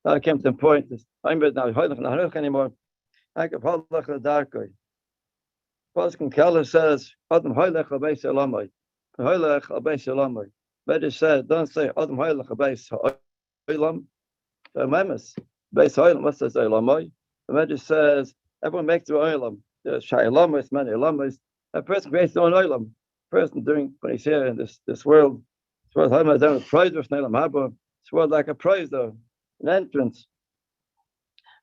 I came to the point. I'm not anymore. I can hold the dark way. Paskin Keller says, Adam Hoylech Bais Hachaim. Hoylech Bais Hachaim. Better said, don't say Adam Hoylech Bais Hachaim. The Memes Bais Hachaim. What says Hachaim? The Better says, everyone makes their Hachaim. There's Shailamas, many Halamas. A person creates their own Hachaim. Person doing when he's here in this world, So what I'm down prize with Neilam Haba. It's what like a prize though, an entrance,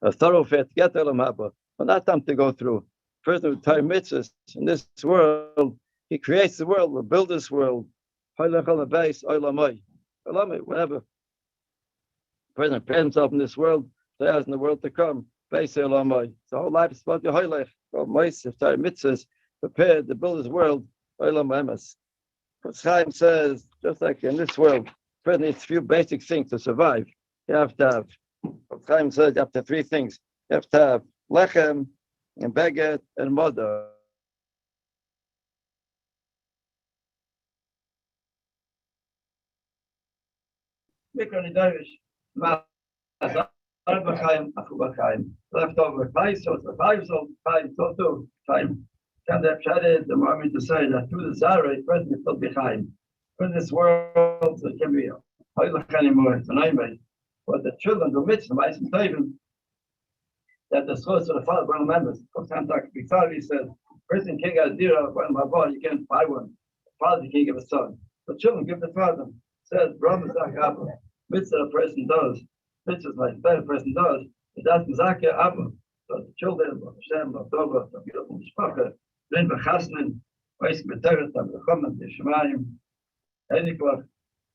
a thoroughfare to get Neilam Haba, but not time to go through. Person with time mitzvahs in this world, he creates the world, will build this world. Whatever. Person prepares himself in this world, so as in the world to come. The whole life is about the whole life. Mitzvahs prepared to build his world. Chaim says, just like in this world, person needs a few basic things to survive. You have to have. Chaim says you have to have three things. You have to have lechem and baguette and mother. Leftover time. Can they have the moment to say that through the Zara, present will be behind. In this world, it can be anymore. It's an amen. But the children of mitzvah, that the source of the father, one members, for example, he said, person can't get a deer from my boy, you can't buy one. The father can't give a son. The children give the father. Says, Brahma Zakabba. Mitzvah a person does. Mitzvah like that a person does. It doesn't Zakya Abba. So the children of Hashem, of Dover, of beautiful Mishpacha, then the Chasnin, Vice Beteret, of the Chomet, the Shemayim, Enikov.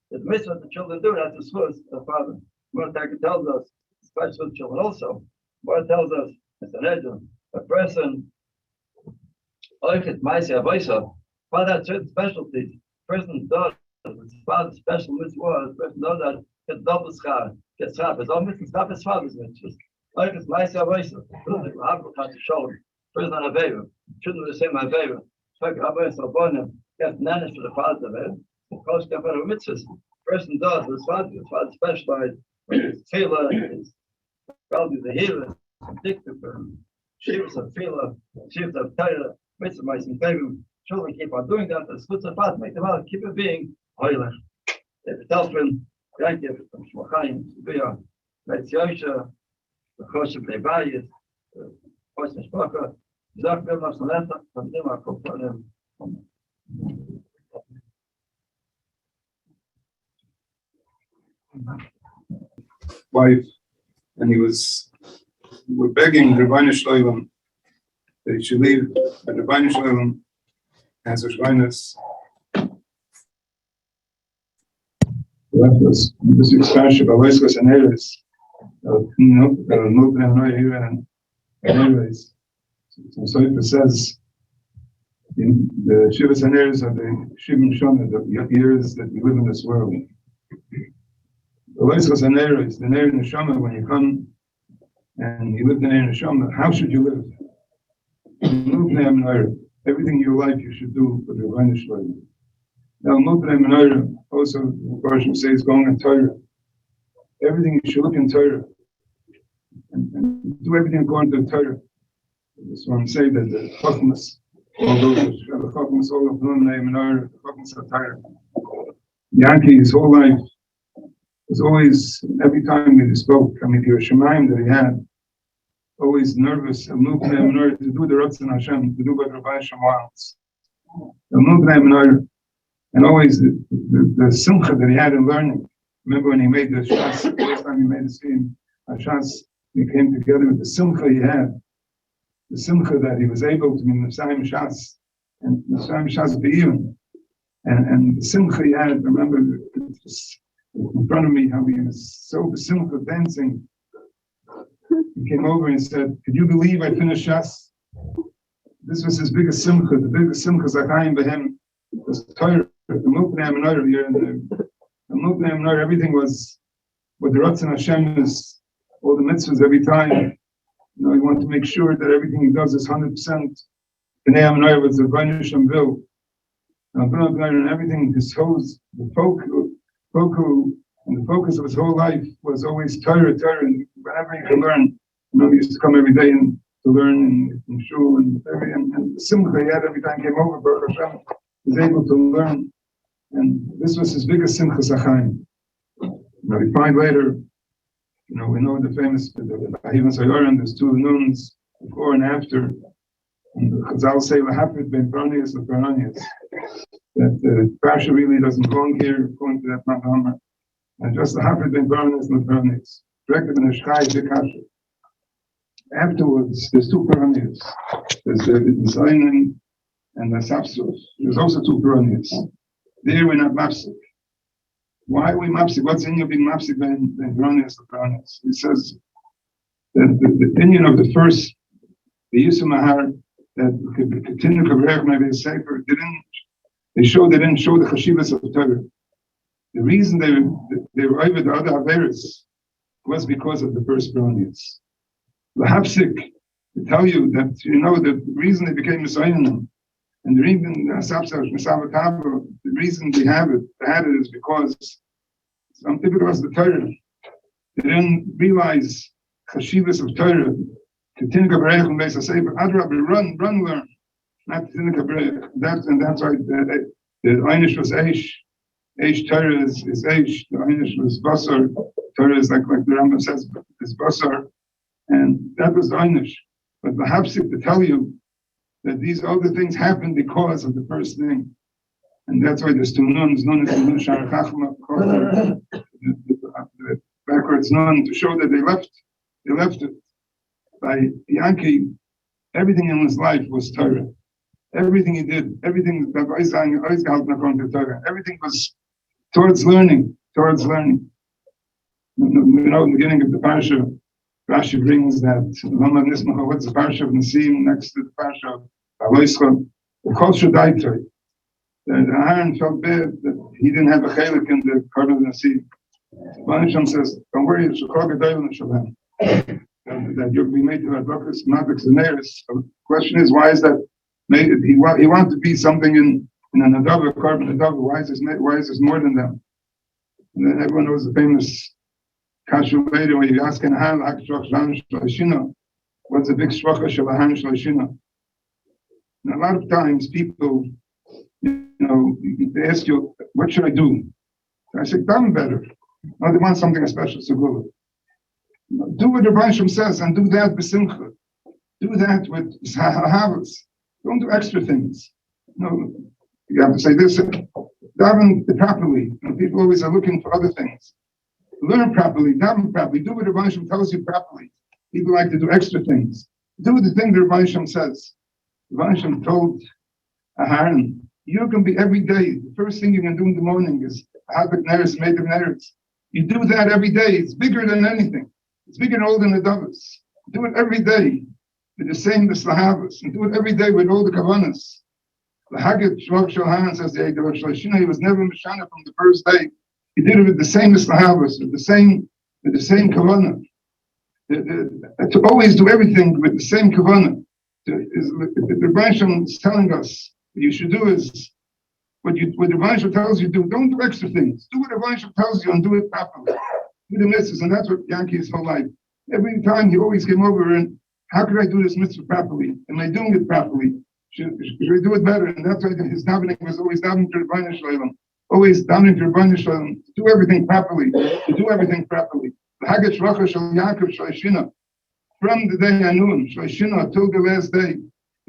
The mitzvah the children do, that's the source of the father. Mordechai tells us, especially for the children also. What tells us, it's an edge, a person, Oichet Maisya Vaisa, father has certain specialties. Person does, his father's special mitzvah, the person does that, gets double schar, gets schar. His own mitzvah is not his father's mitzvah. Oichet Maisya Vaisa, Avraham to show him. Person on a favor, children the same on a favor. Rabbi and Salbonim, gets nanish for the father's favor. Of course, the mitzvahs. Person does, his father specialized, his tailor, his probably the healer, addicted for him. Shivas of Fila, Shivas of Torah, mitzvah, my favor. Children keep on doing that. The schutz of fat make them out, keep it being oiler. If it tells them, Yanky from Shmachayim, Zichron, Yosha, the Chosh of Levaya, the Chosh of Shmachayim, Zichron of Shalom, from them are component. Wife, and we're begging Rabbi Shalom that he should leave, but Rabbi Shalom has Rosh left us this expansion of Lowy and areas anyways. So it says the Shivas and areas are the Shivim Shona, the years that we live in this world. The Lowy and areas, the Ner Neshama, when you come and you live in the Ner Neshama, how should you live? Everything in your life you should do for the Rabbi Shalom. Now, also, the Parshas says, going in Torah. Everything you should look in Torah and do everything according to the Torah. This one say that the Chokmas, all those the Chokmas, all of them, the Chokmas of Torah. Yanky, his whole life was always, every time that he spoke, the Yerushalayim that he had, always nervous and moved them in order to do the Ratzon Hashem, to do what Rabbi Hashem wants. And always the simcha that he had in learning. Remember when he made the shas, the first time he made the scheme, shas, he came together with the simcha he had, the simcha that he was able to be Nussbaum shas, and Nussbaum shas be'ivin. And the simcha he had, remember, it was in front of me, how he was so the simcha dancing. He came over and said, "Could you believe I finished shas?" This was his biggest simcha. The biggest simcha Zachaim behem was Torah. The Muknam and Order here, the Muknam and Order, everything was what the Ratzon Hashem is. All the mitzvahs every time. You know, you want to make sure that everything he does is 100%. B'nei and Order was the Rabbi Shalom will. And everything, his whole, the focus of his whole life was always Torah, and whenever he could learn, you know, he used to come every day and to learn in shul and the simcha he had every time he came over, Baruch Hashem, he was able to learn, and this was his biggest simcha Hachaim. You know, we find later, you know, we know the famous there's two noons before and after, and the Chazal say Lahafrit ben Bronius and Bronius. that Parsha really doesn't belong here, according to that Mahamad. And just the Hafid ben Barnes and Barnes. Directed in a Shchai Dekasha. Afterwards, there's two Pyramids. There's the Zion and the Sapsos. There's also two Pyramids. There we're not mapsik. Why are we mapsik? What's in your being mapsik ben Pyramids or Pyramids? It says that the opinion of the first, the Yusuf Mahar, that could continue kevurah maybe a safer, they didn't show the chashivas of the Torah. The reason they were over the other Averis was because of the first Pyramids. The Hafsik to tell you that the reason they became Messianim and the reason the reason they had it is because some people was the Torah. They didn't realize chashivas of Torah. Continue kevurah and Bais Hachaim. Avraham, run, learn. Not continue kevurah. That's why the Einish was Eish. Eish Torah is Eish. The Einish was Basar. Torah is like the Rambam says, is Basar. And that was the Einish. But the Hafsik to tell you that these other things happened because of the first thing. And that's why there's two nuns. Nun is the Nun Shara Chachma, the backwards nun, to show that they left it. By Yanky, everything in his life was Torah. Everything he did, everything that everything was towards learning. In the beginning of the parsha, Rashi brings that what's the parsha of Nasim next to the parsha of Aloischa, the culture died to it. The Aaron felt bad that he didn't have a chelka in the Pardes of Nasim. Banisham says, don't worry, it's a crocodile Shalom. That you'll be made to Advokas, Maddox, and Neris. The question is, why is that? He wanted to be something in an Adava, carbon Adava. Why is this more than them? And then everyone knows the famous Kasha later where you ask what's the big shvacha shalahan shlashina? And a lot of times people, they ask you, what should I do? I say, done better. No, they want something special, so good. Do what the Rabbi says and do that b'simcha. Do that with habits. Don't do extra things. You have to say this. Daven properly. People always are looking for other things. Learn properly, daven properly. Do what the Rabbi tells you properly. People like to do extra things. Do the thing the Rabbi says. The Rabbi told Aharon, you're going to be every day. The first thing you're going to do in the morning is Habit Neres, made of Neres. You do that every day. It's bigger than anything. It's bigger than all the Nedavas. Do it every day with the same Slahavas, and do it every day with all the Kavanas. The Haggett Shloch Shalhan says the he was never Mishana from the first day. He did it with the same Slahavas, with the same Kavanah. To always do everything with the same Kavanah. The Rebbe is telling us what you should do is what the Rebbe tells you to do. Don't do extra things. Do what the Rebbe tells you and do it properly. Do the mitzvahs, and that's what Yanky his whole life. Every time he always came over and, how could I do this mitzvah properly? Am I doing it properly? Should we do it better? And that's why his davening was always davening to Rabbi Shalom. Always davening to Rabbi Shalom. To do everything properly. The Haggett Shvacha Shal Yaakov Shalashina. From the day I knew him, Shalashina, till the last day.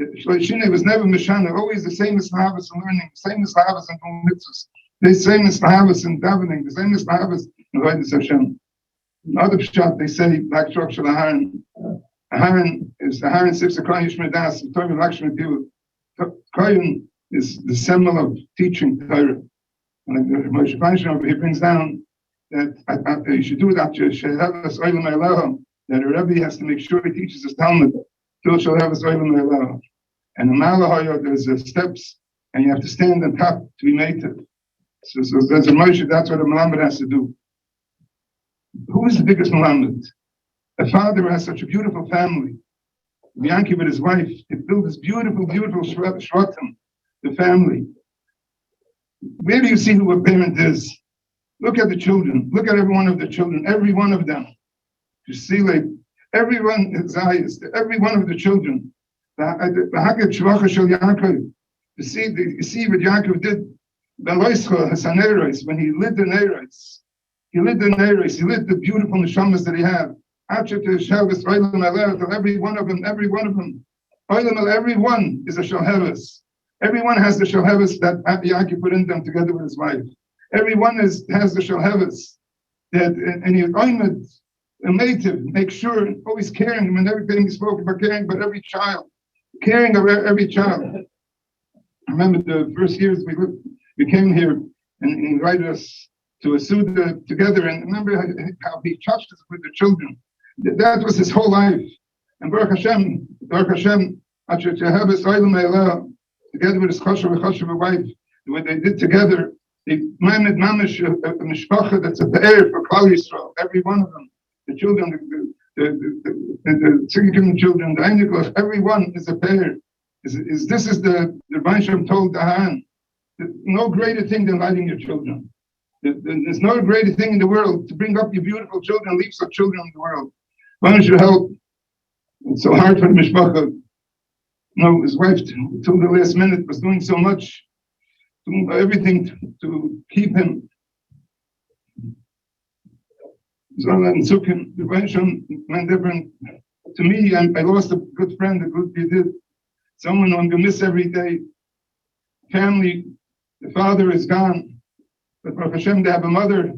Shalashina was never Mishana. Always the same as Lahavas in learning, the same as Lahavas in doing mitzvahs. The same as Lahavas in davening, the same as Lahavas in Avodas Hashem. Another shot, they say, Black Shok Shal Aharon. Aharon is the Aharon Sifsa Kohen Yishmedas, the Torah Lakshmi Pilu. Kohen is the symbol of teaching Torah. And Moshe Feinstein, he brings down that you should do it after Shehavas Oilam Elohim, that a Rabbi has to make sure he teaches his Talmud till Shehavas Oilam Elohim. And in Malahoyo, there's steps, and you have to stand on top to be mated. So there's a Moshe, that's what a Malamed has to do. Who is the biggest Malamed? A father who has such a beautiful family. Yanky with his wife, they built this beautiful shvatim, the family. Where do you see who a parent is? Look at the children. Look at every one of the children, every one of them. You see, like, everyone is highest, every one of the children. The Haggett Shvacha Shel Yaakov. You see what Yaakov did. When he lit the Neiros. He lit the beautiful neshamas that he had. Every one of them. Every one is a shalheves. Everyone has the shalhevis that Yanky put in them together with his wife. Everyone has the shalhevis that, and he's oimed, a native, make sure, always caring, and everything he spoke about caring about every child, caring of every child. I remember the first years we came here, and he invited us to a Suda together, and remember how he touched us with the children. That was his whole life. And Baruch Hashem, together with his chashav wife, what they did together, they managed mamish a mishpacha that's a be'er for Klal Yisrael, every one of them. The children, the Zichron children, the Einikos, everyone is a be'er. This is the Rabbi told Kahn, no greater thing than lighting your children. There's no greater thing in the world to bring up your beautiful children, leave such children in the world. Why should help? It's so hard for the mishpacha. His wife, till the last minute, was doing so much, doing everything to keep him. The Rebbe went different. To me, I lost a good friend, a good yidid, someone who I'm going to miss every day. Family, the father is gone. But Baruch Hashem, they have a mother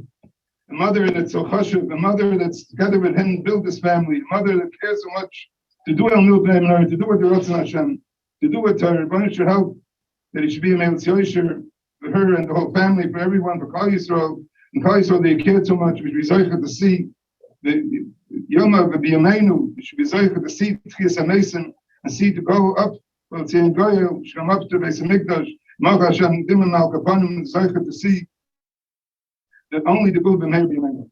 that's so chashuv, a mother that's together with him, build this family, a mother that cares so much to do El Nubim, to do what the Ratzon Hashem, to do what Rabbi should help, that he should be a Meilz Yosher for her and the whole family, for everyone, for Klal Yisrael. And Klal Yisrael, they cared so much, we should be zeicher to see the Yoma of B'Yameinu, we should be zeicher to see Tchias HaMesim, and see to go up, well, Tzion Goyel, should come up to Beis HaMikdash, Malach Hashem, Dimon Al Kapanim, zeicher to see that only the good may be made.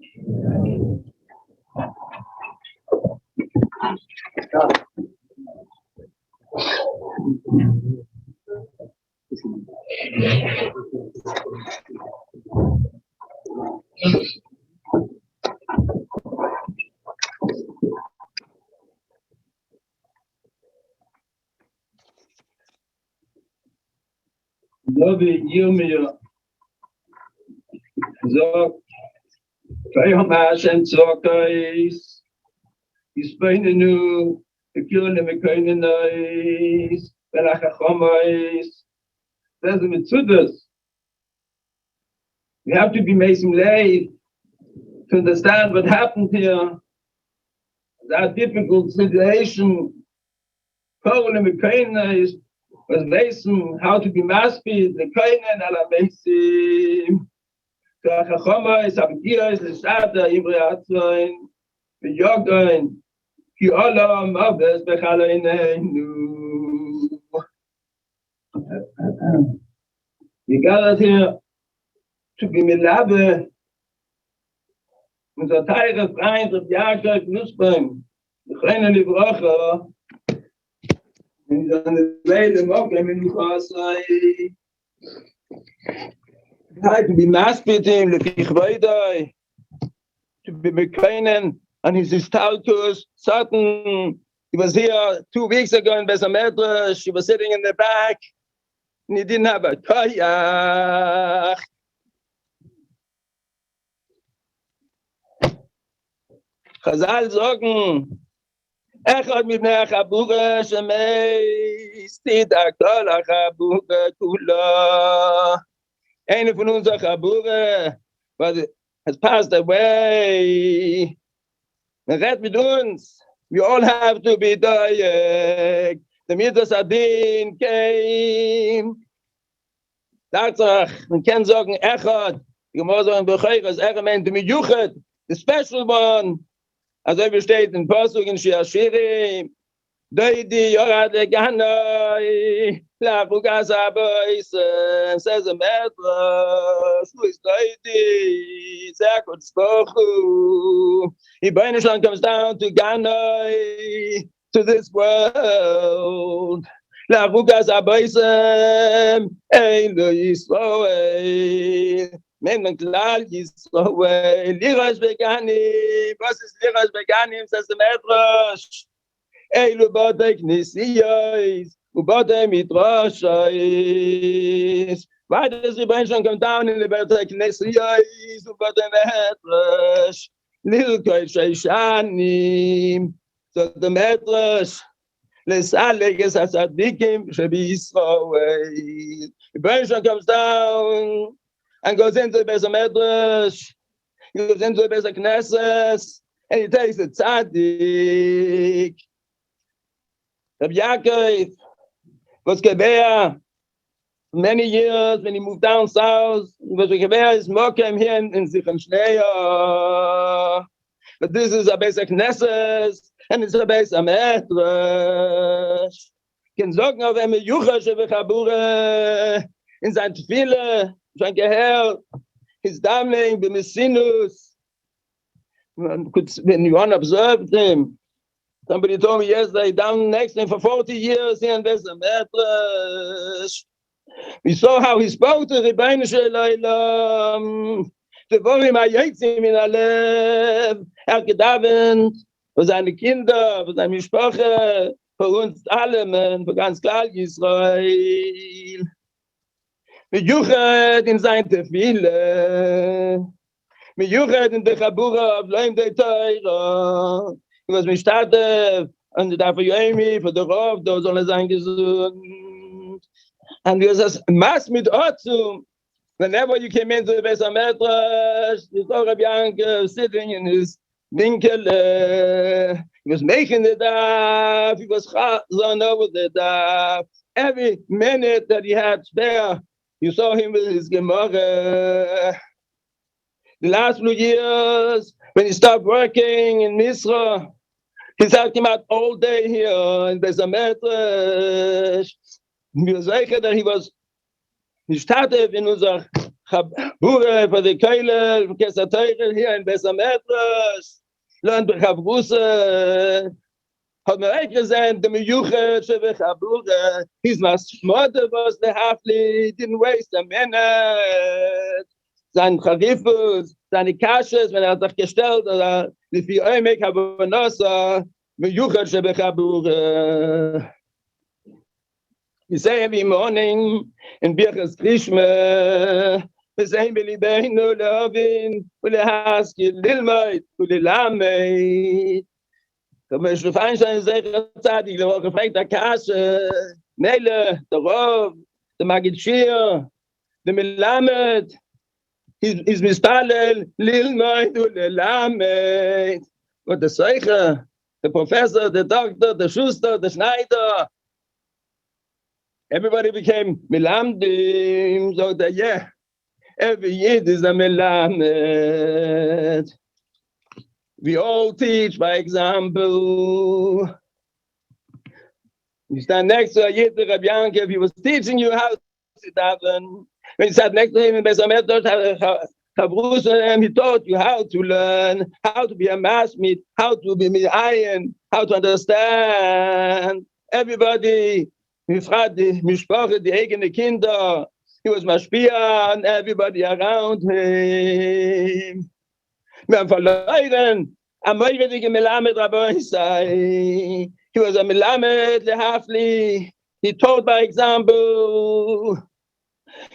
Lowy, Yumia. So, Hashem Tzokais, Yispainenu, Ekirne Mekainenais, Belachachomais. There's a mitzvah. We have to be making lay to understand what happened here. That difficult situation. Ekirne Mekainenais was based how to be maspid, the Kainen ala Mesim. Chachama is Abgira is the Sada Divrei Hatzain the Yogain Ki Olam Avdes Bechaleinu. You got here to be Milabe unser Teire Freund Reb Yaakov Nussbaum the Kleine Livracha in the Leile Mokem in Chasai. To be maspid to be mekainen, and he's told to us certain. He was here 2 weeks ago in Besamedra. She was sitting in the back, and he didn't have a kayak. Chazal sagen, Echad mibnei chabura shemei stit akol chabura kula. Eine von unserer chabura has passed away. Red mit uns. We all have to be dying. The Midas Adin came. That's man can sagen Echad. Die Gemara sagen Bechayr as meant mit Yuchat, the special one. As we state in Pasuk in Shiashirim. Doidi Yorad Leganai La Fugasa Boys says a Medrash who is Doidi Zakot Spochu. Ibainishan comes down to Ganai to this world. La Fugasa Boys Ein Lo Yisroel Men Klal Yisroel Liras Beganim. Was is Liras Beganim says the Medrash. Eilu bate knisiyos, ubate midrashos. Why does the bench come down in the bate knisiyos, ubate medrash? Little koy sheishanim. So the medrash Lesaleg as Tzadikim Shebi Yisrael. The Bereshit comes down and goes into the Beis Medrash, he goes into the Beis Knesset, and he takes the Tzadik. Reb Yaakov was Kevurah many years when he moved down south. He was Kevurah his Mokem here in Zichron Shneur. But this is a Beis Knesset, and it's a Beis Medrash. Can sagen auf einem Juchasche Bechabure in sein Tfile, sein Gehör, his damning, the Messinus. When you unobserved him, somebody told me yesterday, down next to him for 40 years here in Beis Medrash. We saw how he spoke to Rabbi Shalom. The Vorim Hayetzim in Alev. Gedavent für seine Kinder, für seine Mishpache, für uns alle, für ganz klar Israel. Mit Juchat in sein Tefille, mit Juchat in der Kevurah auf Leim der Teira. Ich was mich starte, und dafür Yomi, für der Rav, da soll sein gesund. And he says, Mas mit Otzu. Whenever you came into the Beis Medrash, you saw Reb Yaakov sitting in his winkel. He was making the daf. He was chazon over the daf. Every minute that he had spare, you saw him with his Gemara. The last few years, when he stopped working in Misra, he came out all day here in Beis Medrash. He was like that he started in unser Chabure for the Keile, for Kesatayre here in Beis Medrash. Learned the Chavrusa. Hat mir auch gesehen, the Meyuchet Sheve Chabure. His mother was the Hafli, didn't waste a minute. Sein Charifus, seine Kashes, wenn sich gestellt, oder wie viel Oimek Habonosa, Meyuchet Sheve Chabure. We say every morning in Birchas Krishma, we say Belibeinu Lovin, Ulehaski Lilmoid, Ulelamed. So Moshe Feinstein sagt, ich habe gefragt, der Kasche, Mele, der Rav, der Magitschir, der Melamed, is Mispalel, Lilmoid, Ulelamed. Und der Seicher, der Professor, der Doktor, der Schuster, der Schneider, everybody became Melamdim, so that, yeah, every Yid is a Melamed. We all teach by example. You stand next to a Yid, Reb Yaakov, he was teaching you how to daven. When you sat next to him in Beis Medrash, he taught you how to learn, how to be a masmid, how to be mi'ayin, how to understand. Everybody, die Mishpache, die eigene Kinder. He was mashpia on everybody around him. Wir haben verloren, am Moiredige Melamed Rabbi sei. He was a Melamed Lehafli. He taught by example.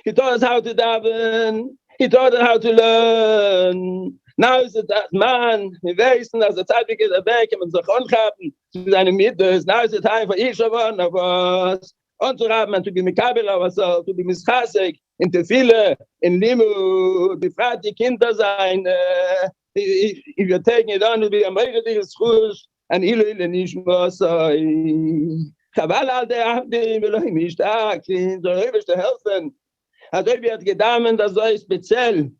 He taught us how to daven. He taught us how to learn. Now is it that man, we wissen, dass der Zeitweg ist weg, und Zichron haben, zu seiner Mitte. Now is the time for each one of us. Und zu haben, and to be mikabel ourselves, to be mischasek, in Tefille, in Limu, befragt die Kinder sein. If you're taking it on to be a meirediges Chush, and Ilu nicht mehr sein. Chabal al der Abdim, Elohim ist akrin, so hilf zu helfen. Also wir hat gedamen, das sei speziell.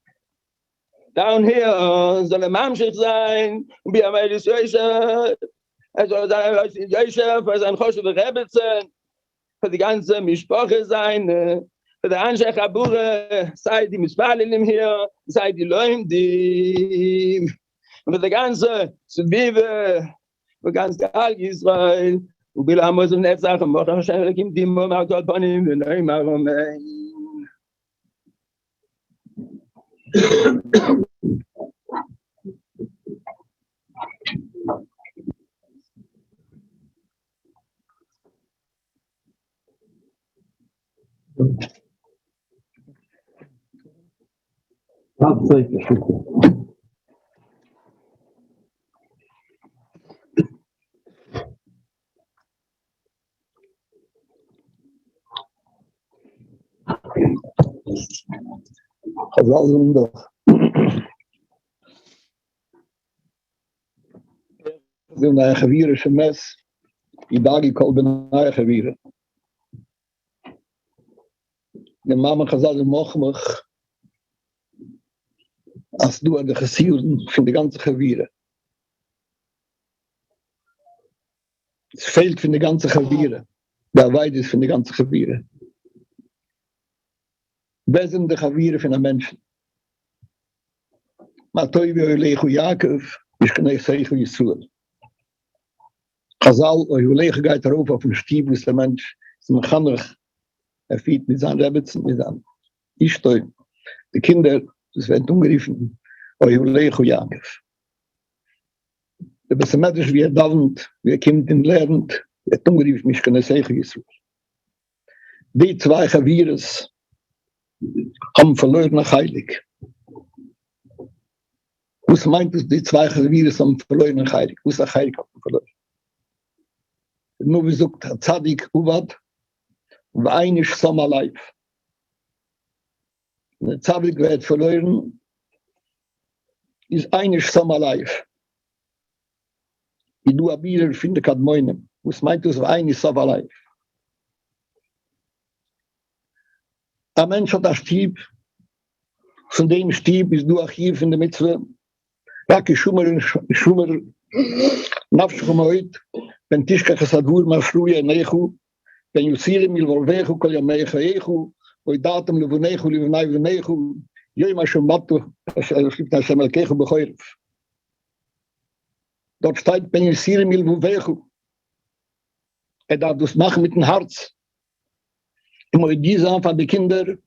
Down here soll Mamschich sein, und wir haben das Jöscher, also sein Jöscher für sein Choshev Rebetzen, für die ganze Mishpache sein, für der Anshe Chabure, sei die Mispalinim hier, sei die Loimdim, und für die ganze Zwiebe, für ganz Gal Israel, und wir haben uns im Netzach, und Mocha Hashem, Lekim Dimo, Margot Panim, und Neymar Amen. Een gewieren mes, die dag ik al ben gewieren. De mama gezegd mogelijk, als du de gesieren van de ganze gewieren. Het fehlt van de ganze gewieren. Der weit is van de ganze gewieren. Wij zijn de gewieren van de mensen. Maar toen we Reb Yaakov, is geen zeggen je zullen. Chazal, je lege gaat erover op een stief, is de mens, is een gandig, fiet met zijn rebetsen, met zijn Ishtoi. De kinderen, dus werden ongeriefen, je lege Yaakov. De besmetters, wie davend, wie kind in lernt, het ongeriefen, is geen zeggen je zullen. Die twee gewieres, haben verloren heilig. Was meint es, die zwei gewieres haben verloren heilig? Was ist heilig verloren? Nur wie sagt Hatzedek Uwad, weinisch Sommerleif. Der Hatzedek wird verloren, ist einisch Sommerleif. Ich du abirer finde kad moinem. Was meint es, weinisch Sommerleif? Ein Mensch hat ein Stieb, von dem Stieb ist du Archiv in der Mitzvah. Raki Schumer, Nafschumoid, wenn Tischka Chassadur, Mafruya, Nechu, wenn Yusirim, Ilvorvechu, Kol Yamecha, Echu, Oidatum, Levunechu, Levunechu, Yema Shumatu, schrift Hashem Elkechu, Bechoirf. Dort steht, wenn Yusirim, Ilvorvechu. Darf das machen mit dem Herz. Immer diese Anfang die Kinder,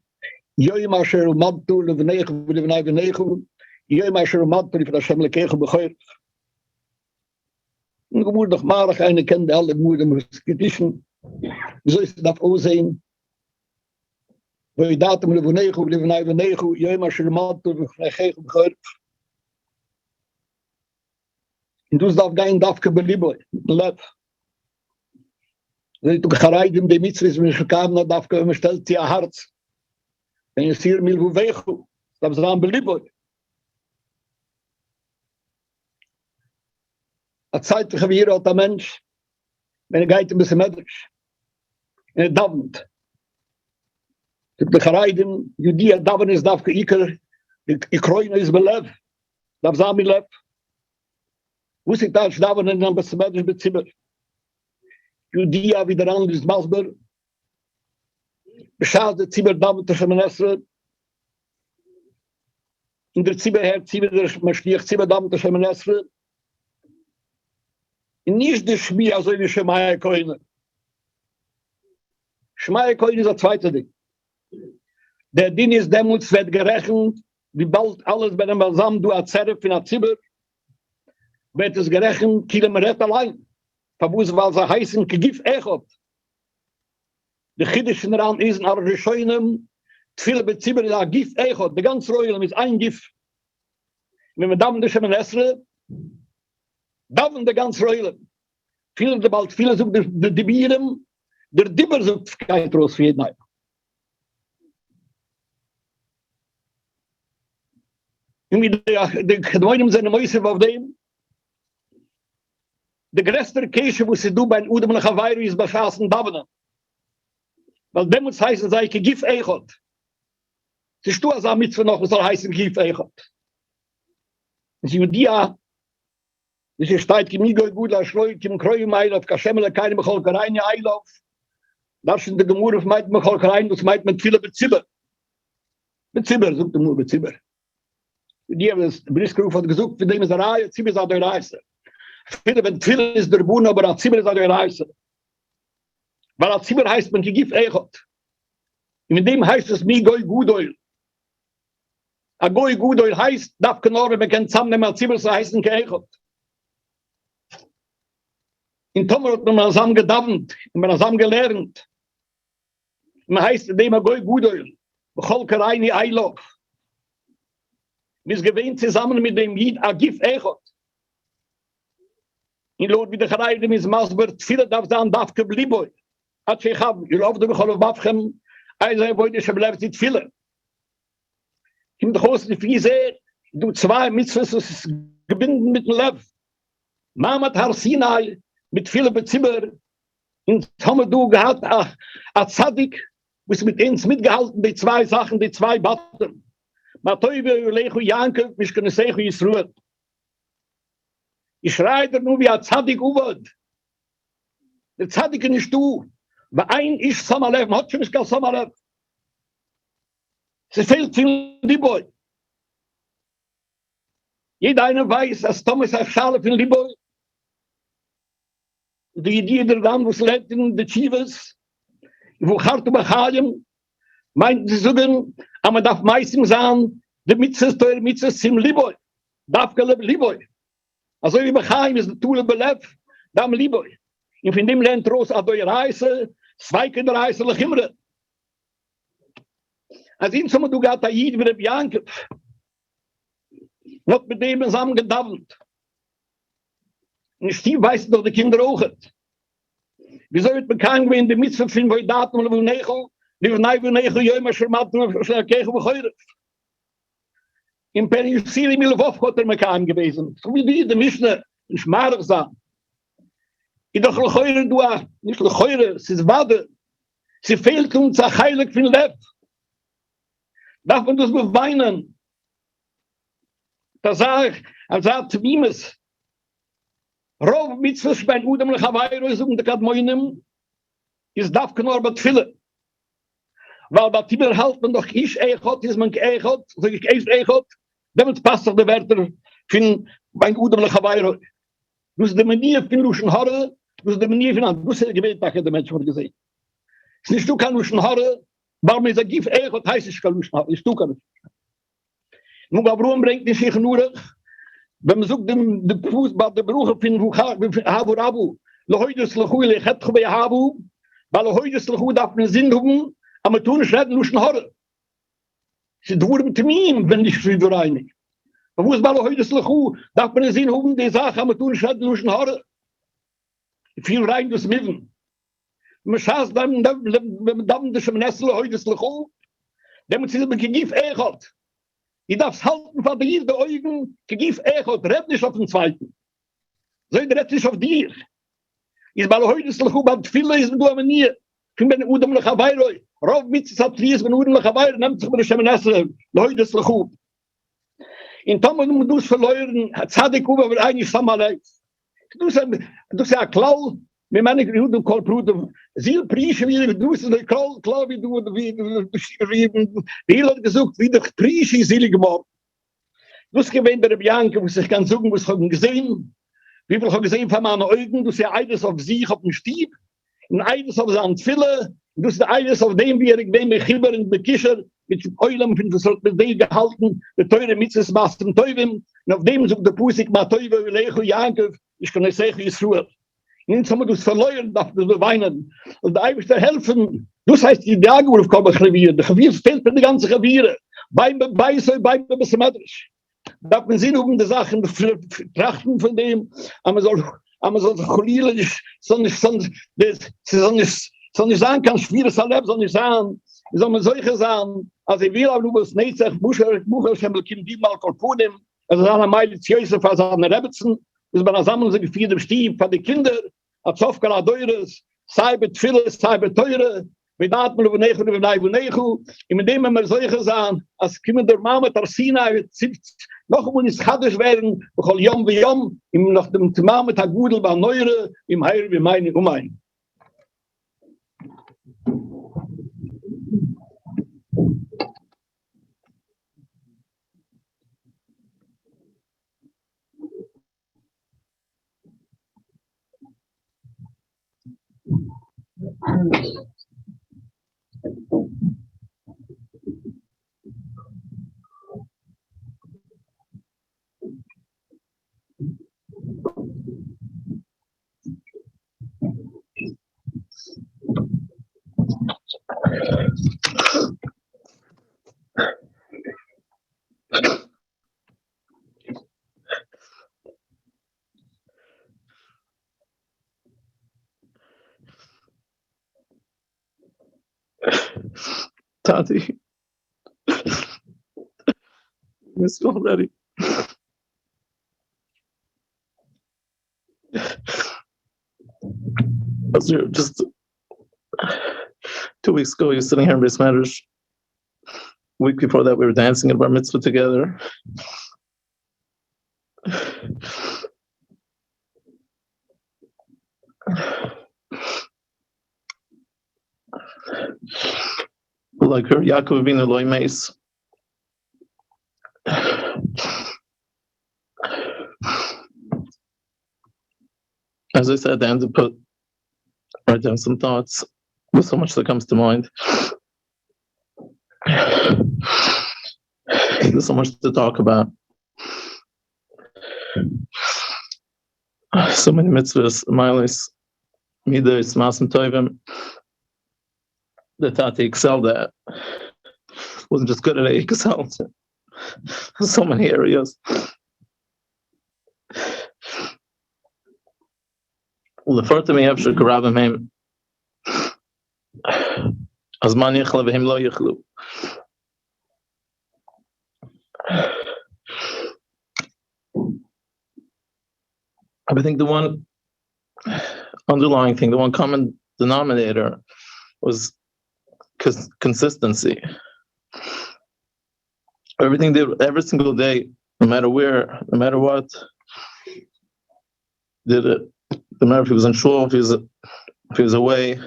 Yema Shumatu, Levunechu, Yema Shumatu, Levunechu, Hashem Elkechu, Bechoirf. Und du musst doch mal eine kennen, alle Mutter muss gedischen. So ist das aussehen. Wo ich datum levunechu, levunechu, jema shirmatu, levunechu, gehört. Und du darfst gehen, darf gebelieben, mit dem Leib. Wenn du gereiht in die Mitzvahs, wenn ich kam, dann darf man stellt dir ein Herz. Wenn ich hier mit levunechu, darfst du dann belieben. Een zeitige weer had een mens, en hij gaat een beetje medrisch. En het davend. De gerijden, Judia daven is daf geïker, ik kroon is beleef. Dat is aan mijn leef. Hoe zit dat daven en dan beetje medrisch bezimmer? Judia wieder aan is masber. Beschaad de zimmer daven te shemenesre. In de zimmer her zimmer der Maschliach zimmer daven te shemenesre. Nicht der Schmier, also wie Shemaya Koine. Shemaya Koine ist der zweite Ding. Der Ding ist, demnus wird gerechnet, wie bald alles bei dem Balsam, du Azeref in Azibber, wird es gerechnet, Kilometer allein. Verwus, weil sie heißen, Kegif Echot. Der Chiddischen Ran ist, in Arre Scheunem, viele Bezibber, ist Gif Echot, der ganze Reulam ist ein Gif. Wenn wir damit nicht mehr essen, davon der ganz Reulen. Viele bald, viele sucht der Dibirem, der Dibber sucht kein Trost für jeden Ein. Die Gedweinem sind Mäuse auf dem. Der größte Käse, wo sie du bei Udem nach Hawaii ist, beschaßen Davenen. Weil demnus heißen, sei ich, Gif Echot. Sie ist du als Mitzvah noch, was soll heißen, Gif Echot. Sie Judia, das ist steht, Kimigo gut, als Schleu, Kim Kreu, Meil, auf Kaschemmele, keine Mecholkereien, Eilauf. Das sind die Gemur, auf meint Mecholkereien, das meint mit viele Bezibber. Bezibber, sucht die Mur, Bezibber. Die haben das Briskruf hat gesucht, für den ist eine Reihe, Zibber ist an der Reise. Viele, wenn viele ist der Buhn, aber ein Zibber ist an der Reise. Weil ein Zibber heißt, man Gif Echot. Und mit dem heißt es, mi Goi Gudoil. A Goi Gudoil heißt, darf Knorre, man kann zusammennehmen, als Zibber, so heißen Echot. In Tomer hat man zusammen gedavnt, man hat zusammen gelernt. Man heißt, dem Agoi Gudoil, Becholkereini Eilof. Wir sind gewähnt zusammen mit dem Jid Agif Echot. In Lot wie der Gereide ist Masber, viele darf sein, darf geblieben. Hat sich haben, ihr lauft über Cholov Bafchem, Also wollte ich bleibt nicht viele. Im großen Fiese, du zwei Mitzvahs gebinden mit dem Lev. Mama Tarsinai mit viele Bezimmer in Sommer du gehabt a Zadik, was mit uns mitgehalten die zwei Sachen, die zwei Batten. Matoybe Lechu Yanky, mich können sagen, wie es ruht. Ich schreie nur wie a Zadik Uwad. Der Zadik nicht du, weil ein ist Samalev, hat schon nicht gar Samalev. Es fehlt viel Liboy. Jeder eine weiß, dass Thomas eine Schale von Liboy. Die Idee der Dame, was lebt in den Chivas, wo hart überhaben, meint sie sogar, aber man darf meistens sagen, der Mitzvahs zum Liboy. Darf geleb Liboy. Also wie Hachaim ist der Tule belebt, dann Liboy. Und von dem lernt Ross an der Reise, zwei Kinder Reise, Lechimre. Als ihn zum du gehst, Aid wie Reb Yaakov, wird mit dem zusammen gedauert. Und Steve weiß doch die Kinder auch. Wieso wird bekannt, wenn die Mitzvah finden, wo ich Daten und wo Nechel, die Neivu Jömer Schermat, Kegel begeure. In Penisiri Milwov hat bekannt gewesen. So wie die Mischner in Schmarach sagen. Ich doch Lecheure, du nicht Lecheure, es ist Wade. Sie fehlt uns ein Heilig von Lev. Darf man das beweinen? Da sag ich, als Tmimes, Rov Mitzvahs bei Udam Lechawairos und der Kadmoinem, ist darf knor bat Fille. Weil bei Tiber halt man doch ich Echot, ist man Echot, so ich Echot, damit passt doch der Wörter von bei Udam Lechawairos. Du hast die Manier von Luschen Horre, du hast die Manier von Hand, du hast ja gebeten, der Mensch wurde gesehen. Es ist nicht du kann Luschen Horre, warum ist Gif Echot, heißt es kann Luschen Horre, ist du kann. Nun Avraham bringt die sich nur, wenn man sucht den Fußball, der Bruch von Havu, heute ist Lechu, ich hätte bei Havu, weil heute ist Lechu, darf man Sinn haben, aber tun nicht reden, Luschen Horre. Sie wurden mit mir, wenn ich für die Reinig. Aber wo ist weil heute ist Lechu, darf man Sinn haben, die Sache, aber tun nicht reden, Luschen Horre. Viel rein das Miven. Man schaß dann, wenn man dann das Nessel heute ist Lechu, dann muss man gegif Echot. Ich darf es halten von dir, die Augen, gegif Echot, red nicht auf den Zweiten. So, red nicht auf dir. Ich weil heute ist Lechu, aber viele ist du aber nie. Ich bin Udam Lechawairoi. Rauf Mitzvahs hat Flies, wenn Udam Lechawairoi, nimmt sich mir das Nessel, heute ist Lechu. In Tomer, du es verloren, Zadik Uwe, aber eigentlich Samalek. Du sagst, Klau, mir meine Juden Kolbrut, sie Prische, wie du es der Klau, wie du beschrieben, wie hat gesucht, wie der Prische selig geworden. Du hast gewähnt, der Yanky, wo sich ganz suchen, was haben gesehen, wie viel haben gesehen von meinen Augen, du hast ja eines auf sich, auf dem Stieb, und eines auf seinen Fille, du hast eines auf dem, wie ich mit Chibber und mit Kischer, mit Eulam, das hat mit dem gehalten, der teure Mitzvahs macht zum Teuvim, und auf dem sucht der Pusik, ma Teuve, Lechu, Yaakov, ich kann nicht sagen, wie es ruht. Und so muss du es verleuern, darf du beweinen. Und da muss dir helfen. Das heißt, die Diagor kommen Revier. Der Revier fehlt mir die ganze Reviere. Beim Besmetrisch. Darf man sehen, die Sachen trachten von dem, aber man soll Cholile nicht sagen, kann schwierig sein, soll nicht sagen, soll man solche sagen, also ich will aber nur was nicht sagen, Bucher, Schemmel, Kind, die mal Kolponim, also dann einmal die Zjöse, was an der Rebetzen, das man sammeln sich für den Stieb, für die Kinder, als Sofkala Deures, sei betfille, sei beteure, mit Atmen über Nechu, über Nechu, und mit dem wir solche sagen, als kommen der Mama Tarsina, noch einmal ins Chadisch werden, bechol Yom wie Yom, nach dem Mama Tagudel, bei Neure, im Heir, wie meine, ein. Tati. Missed you already. Just 2 weeks ago, you were sitting here in Beis Medrash. A week before that, we were dancing in Bar Mitzvah together. Like her, Yaakov being a Lowy mace. As I said, I had to write down some thoughts. There's so much that comes to mind. There's so much to talk about. So many mitzvahs, miles, midas, masim tovim. The Tati excelled at. Wasn't just good at it, he excelled. So many areas. Lefarta me after Karabim him. As man yichla v'him lo yichlu. I think the one underlying thing, the one common denominator was consistency. Everything did every single day, no matter where, no matter what, did it. No matter if he was in shul, if he was away,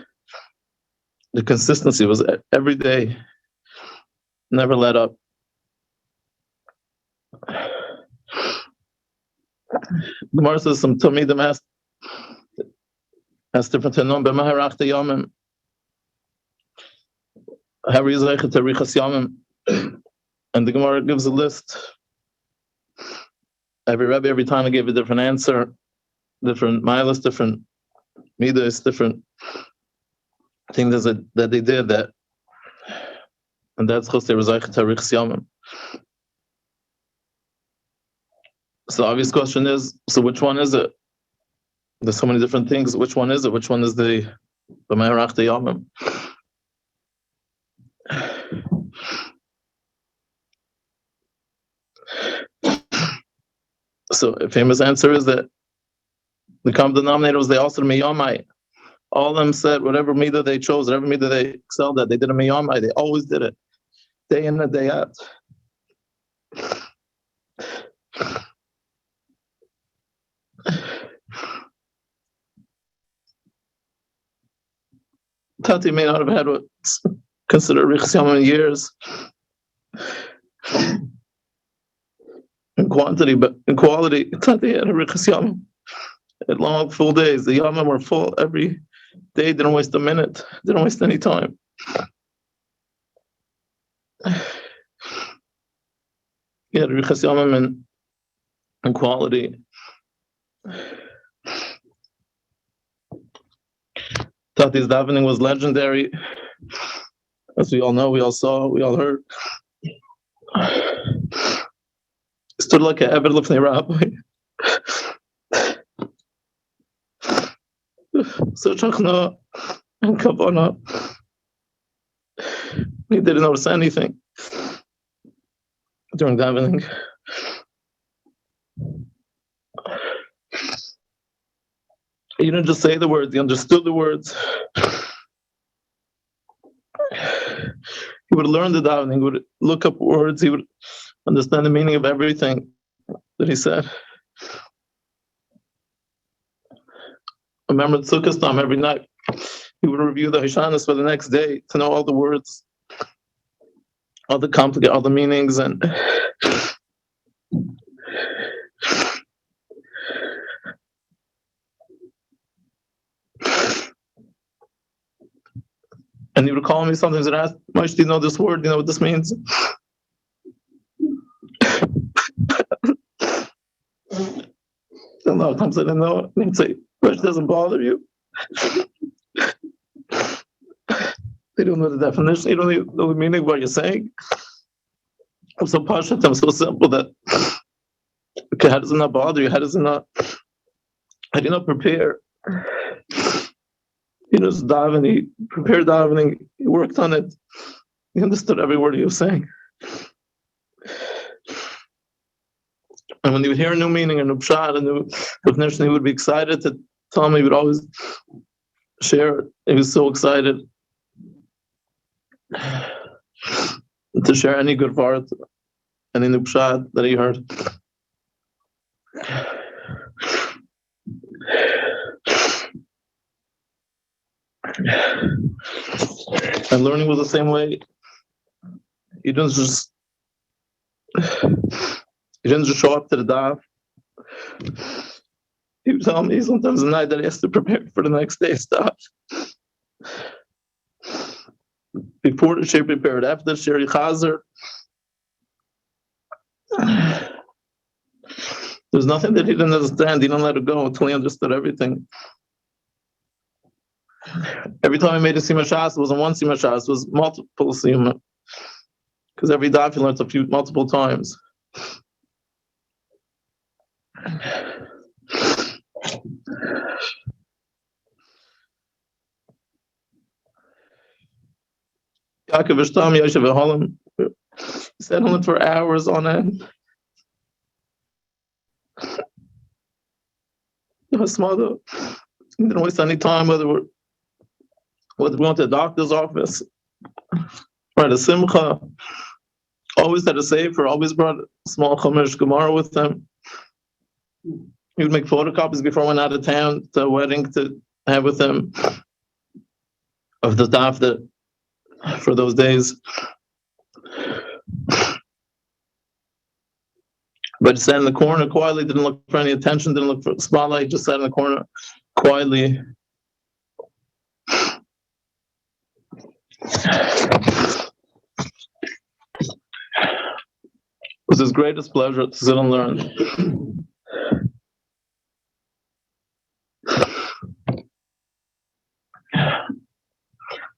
the consistency was every day, never let up. The Gemara says some Talmidim asked different tenon b'maharach yomim. How are you recited tarichas yomim? And the Gemara gives a list. Every Rabbi, every time, I gave a different answer, different milas, different midas, different things that they did that, and that's because they were recited tarichas yomim. So the obvious question is, so which one is it? There's so many different things. Which one is it? Which one is the B'meharach Yomim? So a famous answer is that the common denominator was they also miyamai. All of them said whatever midah they chose, whatever midah they excelled at, they did a miyamai. They always did it, day in and day out. Tati may not have had what's considered Richt's Yom in years in quantity, but in quality, Tati had a Richt's Yom. Had long, full days. The Yomim were full every day, didn't waste a minute, didn't waste any time. He had a Richt's Yom in quality. Tati's davening was legendary, as we all know, we all saw, we all heard. Stood like an Eved Lifnei Rabbi. So Chachna and Kavanah. He didn't notice anything during davening. He didn't just say the words, he understood the words. He would learn the davening, he would look up words, he would understand the meaning of everything that he said. I remember the Sukkot time every night. He would review the Hishanis for the next day to know all the words, all the complicated, all the meanings, and he would call me sometimes and ask, Moshe, do you know this word? Do you know what this means? And a lot of times I didn't know. And he'd say, Moshe, doesn't bother you. They don't know the definition. You don't know the meaning of what you're saying. I'm so passionate. I'm so simple that, okay, how does it not bother you? How do you not prepare? Just davening, he prepared davening, he worked on it. He understood every word he was saying. And when he would hear a new meaning, a new pshat, a new definition, he would be excited to tell me. He would always share. He was so excited to share any good word, any new pshat that he heard. And learning was the same way. He didn't just show up to the daf. He would tell me sometimes at night that he has to prepare for the next day's daf. Before the shir prepared, after the shir chazer. There's nothing that he didn't understand. He didn't let it go until he understood everything. Every time he made a sima shas, it wasn't one sima shas, it was multiple sima. Because every daf he learned multiple times. Yaakov sat on it for hours on end. His mother didn't waste any time, whether we went to the doctor's office or the simcha. Always had a sefer, always brought a small chumash gemara with him. He would make photocopies before I went out of town to a wedding to have with him of the daf that for those days. But he sat in the corner quietly, didn't look for any attention, didn't look for a spotlight, just sat in the corner quietly. It was his greatest pleasure to sit and learn.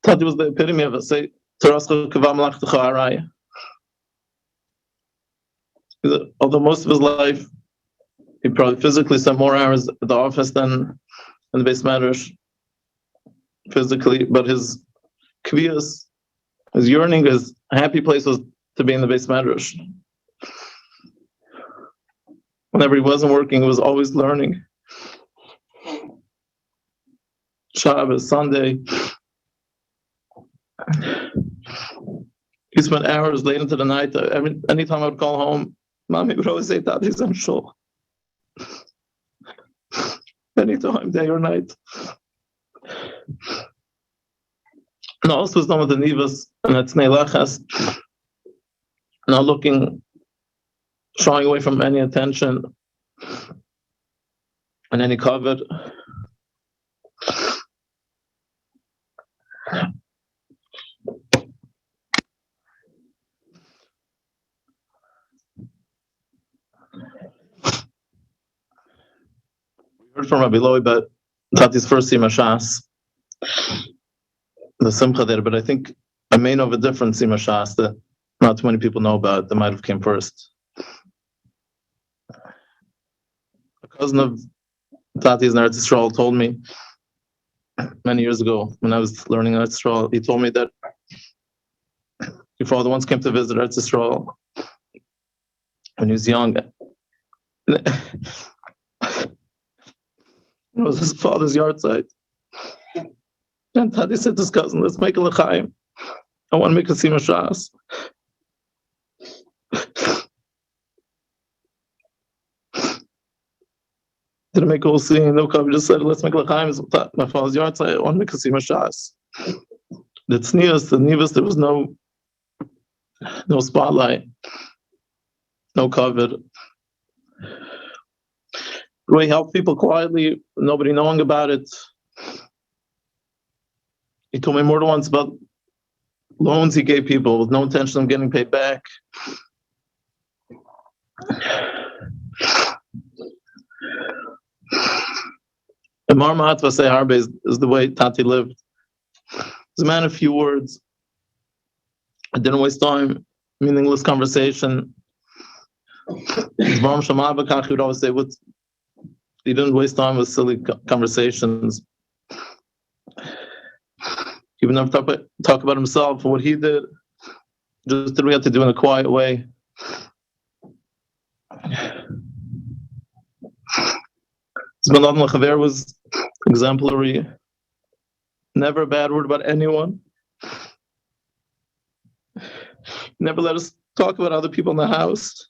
Tati was the epitome of it. Say, although most of his life, he probably physically spent more hours at the office than in the base matters physically, but his kviyas, his yearning, his happy place was to be in the base matters. Whenever he wasn't working, he was always learning. Shabbos, Sunday. He spent hours late into the night. Anytime I would call home, Mommy would always say, Daddy's in shul. Anytime, day or night. And also was done with the nivas and etznei lechas. Not looking, shying away from any attention and any covet. We heard from Rabbi Lowy about Tati's first Sima Shas, the Simcha there, but I think I may know of a different Sima Shas that not too many people know about that might have came first. A cousin of Tati's in Eretz Yisrael told me many years ago when I was learning Eretz Yisrael, he told me that your father once came to visit Eretz Yisrael when he was young. It was his father's yard site. And Tati said to his cousin, let's make a l'chaim. I want to make a Sima Shas. Didn't make a whole scene, no cover, just said, let's make a l'chaim. My father's yard site, I want to make a Sima Shas. The tznius, the nivas, there was no spotlight, no cover. The way he helped people quietly, nobody knowing about it. He told me more than once about loans he gave people with no intention of getting paid back. The Marmat Vasei Harbe is the way Tati lived. He's a man of few words. I didn't waste time, meaningless conversation. He would always say, he didn't waste time with silly conversations. He would never talk about himself or what he did. just did we have to do in a quiet way. Zichron Lechaver was exemplary. Never a bad word about anyone. Never let us talk about other people in the house,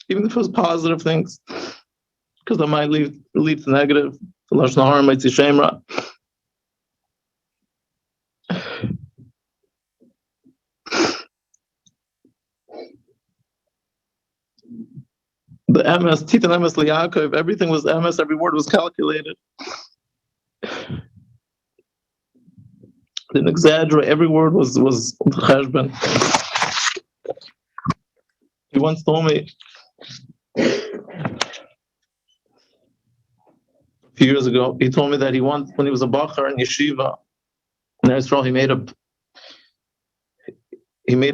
even if it was positive things, because that might lead to negative. The lashon hara might see shemra. The MS, Titan MS Yaakov, everything was MS, every word was calculated. Didn't exaggerate, every word was cheshbon. He once told me, a few years ago, he told me that when he was a bachar in yeshiva, in Israel, he made a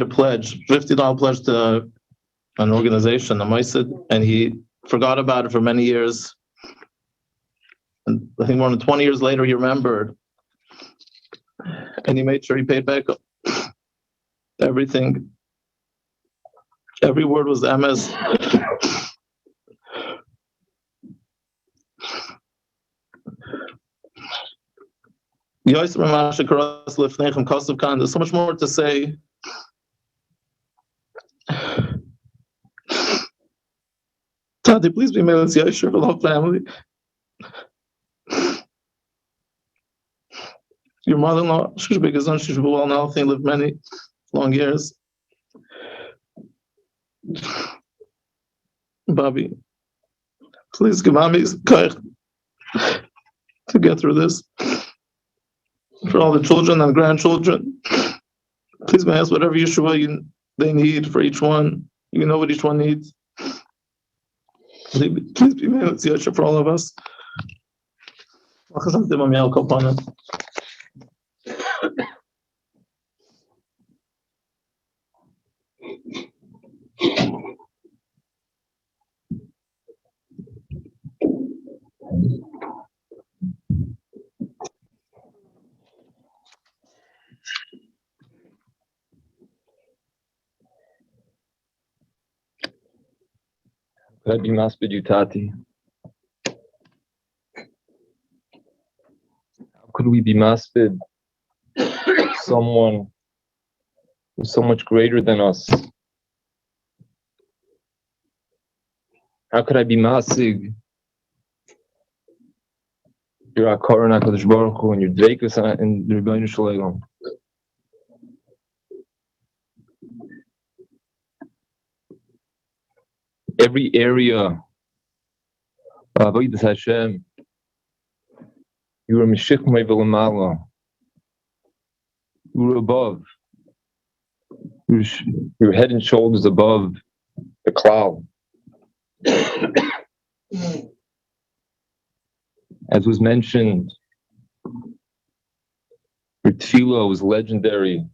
pledge, $50 pledge to an organization, a hesped, and he forgot about it for many years. And I think more than 20 years later, he remembered, and he made sure he paid back everything. Every word was MS. There's so much more to say. Tati, please be made with Yosher for the whole family. Your mother-in-law, she's big as she's well and healthy and lived many long years. Bobby, please give mommy koich to get through this. For all the children and grandchildren, please may I ask whatever Yeshua they need for each one. You know what each one needs. Please be made with Yosher for all of us. Could I be hesped you, Tati? How could we be hesped someone who's so much greater than us? How could I be masig your akar and HaKadosh Baruch Hu and your dveikus and the Rabbi Shalom? Every area of Avodas Hashem, you were Meshikmei V'Lamala. You were above. You were head and shoulders above the cloud. As was mentioned, your tefillah was legendary.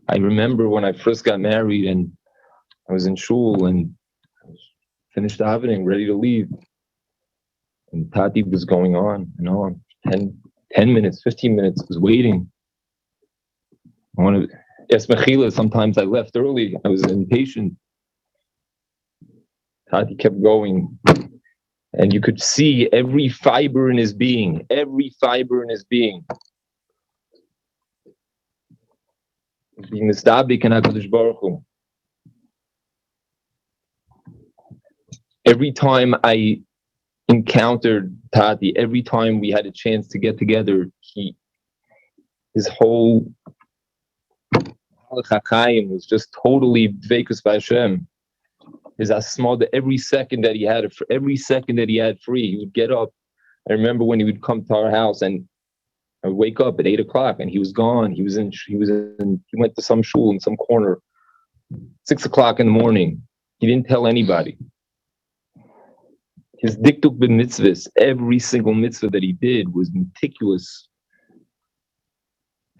I remember when I first got married and I was in shul and finished davening, ready to leave. And Tati was going on and on. 10 minutes, 15 minutes, was waiting. I want to ask Mechila, sometimes I left early. I was impatient. Tati kept going. And you could see every fiber in his being, being mistabik and HaKadosh Baruch Hu. Every time I encountered Tati, every time we had a chance to get together, his whole Hachaim was just totally dveikus b'Hashem. His asma, every second that he had free, he would get up. I remember when he would come to our house and I would wake up at 8 o'clock and he was gone. He went to some shul in some corner, 6 o'clock in the morning. He didn't tell anybody. His diktuk ben mitzvahs, every single mitzvah that he did was meticulous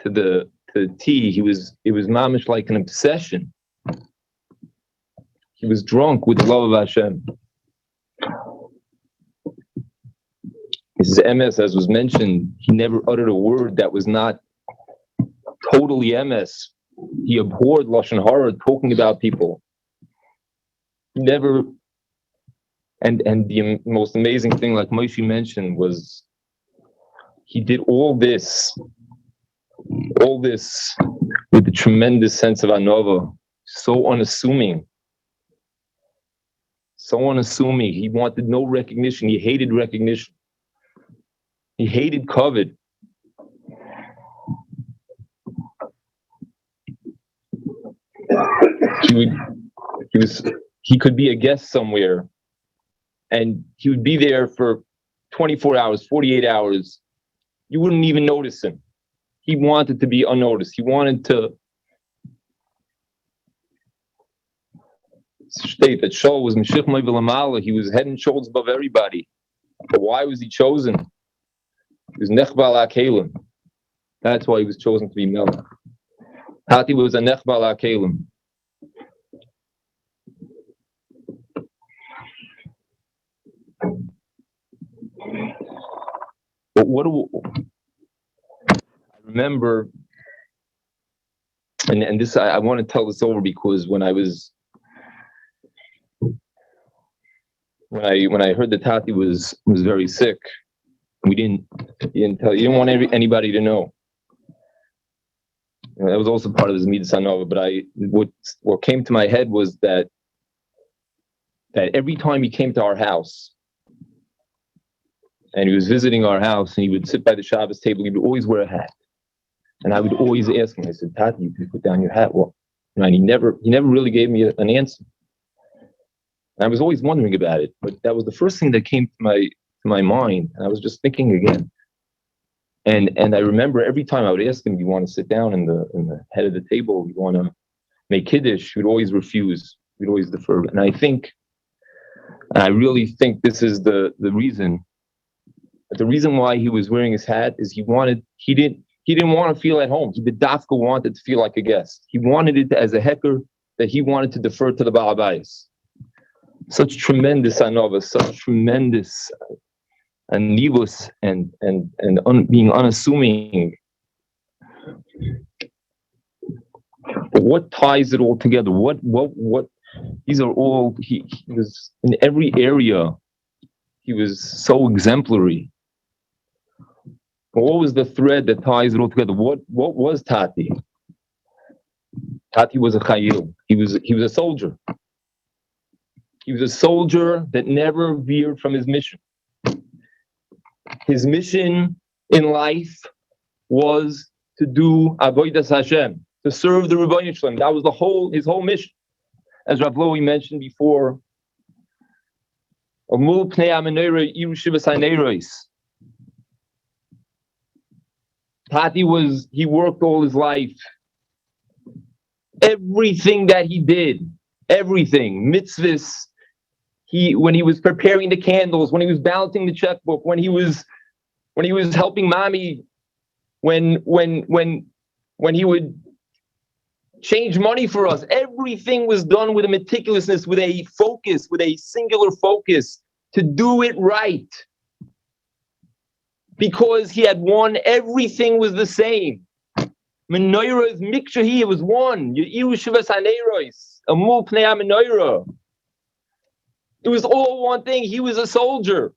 to the T. It was mamish like an obsession. He was drunk with the love of Hashem. His MS, as was mentioned, he never uttered a word that was not totally MS. He abhorred lashon hara, talking about people. Never. And the most amazing thing, like Moshe mentioned, was he did all this with a tremendous sense of anova, so unassuming. He wanted no recognition. He hated recognition. He hated covet. He could be a guest somewhere, and he would be there for 24 hours, 48 hours. You wouldn't even notice him. He wanted to be unnoticed. He wanted to state that Shaul was Meshich Mei V'Lamala. He was head and shoulders above everybody. But why was he chosen? He was Nechbal HaKelim. That's why he was chosen to be Melech. Tati was a Nechbal HaKelim. But I remember, and this I want to tell this over because when I heard that Tati was very sick, you didn't want anybody to know. That was also part of his midas hanova. But what came to my head was that every time he came to our house and he was visiting our house and he would sit by the Shabbos table, he would always wear a hat. And I would always ask him, I said, Tati, you can put down your hat. Well, and he never really gave me an answer. And I was always wondering about it, but that was the first thing that came to my mind. And I was just thinking again. And I remember every time I would ask him, you want to sit down in the head of the table? You want to make kiddush? He would always refuse. He would always defer. And I really think this is the reason. The reason why he was wearing his hat is he didn't want to feel at home. He bedafka wanted to feel like a guest. He wanted it as a hecker that he wanted to defer to the Baal Bayis. Such tremendous anova, such tremendous nivus and being unassuming. But what ties it all together? What these are all, he was in every area, he was so exemplary. But what was the thread that ties it all together? What was Tati? Tati was a chayil. He was a soldier. He was a soldier that never veered from his mission. His mission in life was to do avodas Hashem, to serve the Rebbeinu Shalom. That was his whole mission. As Rav Lowy mentioned before, Tati he worked all his life. Everything that he did, everything, mitzvahs, when he was preparing the candles, when he was balancing the checkbook, when he was helping mommy, when he would change money for us, everything was done with a meticulousness, with a focus, with a singular focus to do it right. Because he had won, everything was the same. Menorah's mikshah, it was one. It was all one thing. He was a soldier.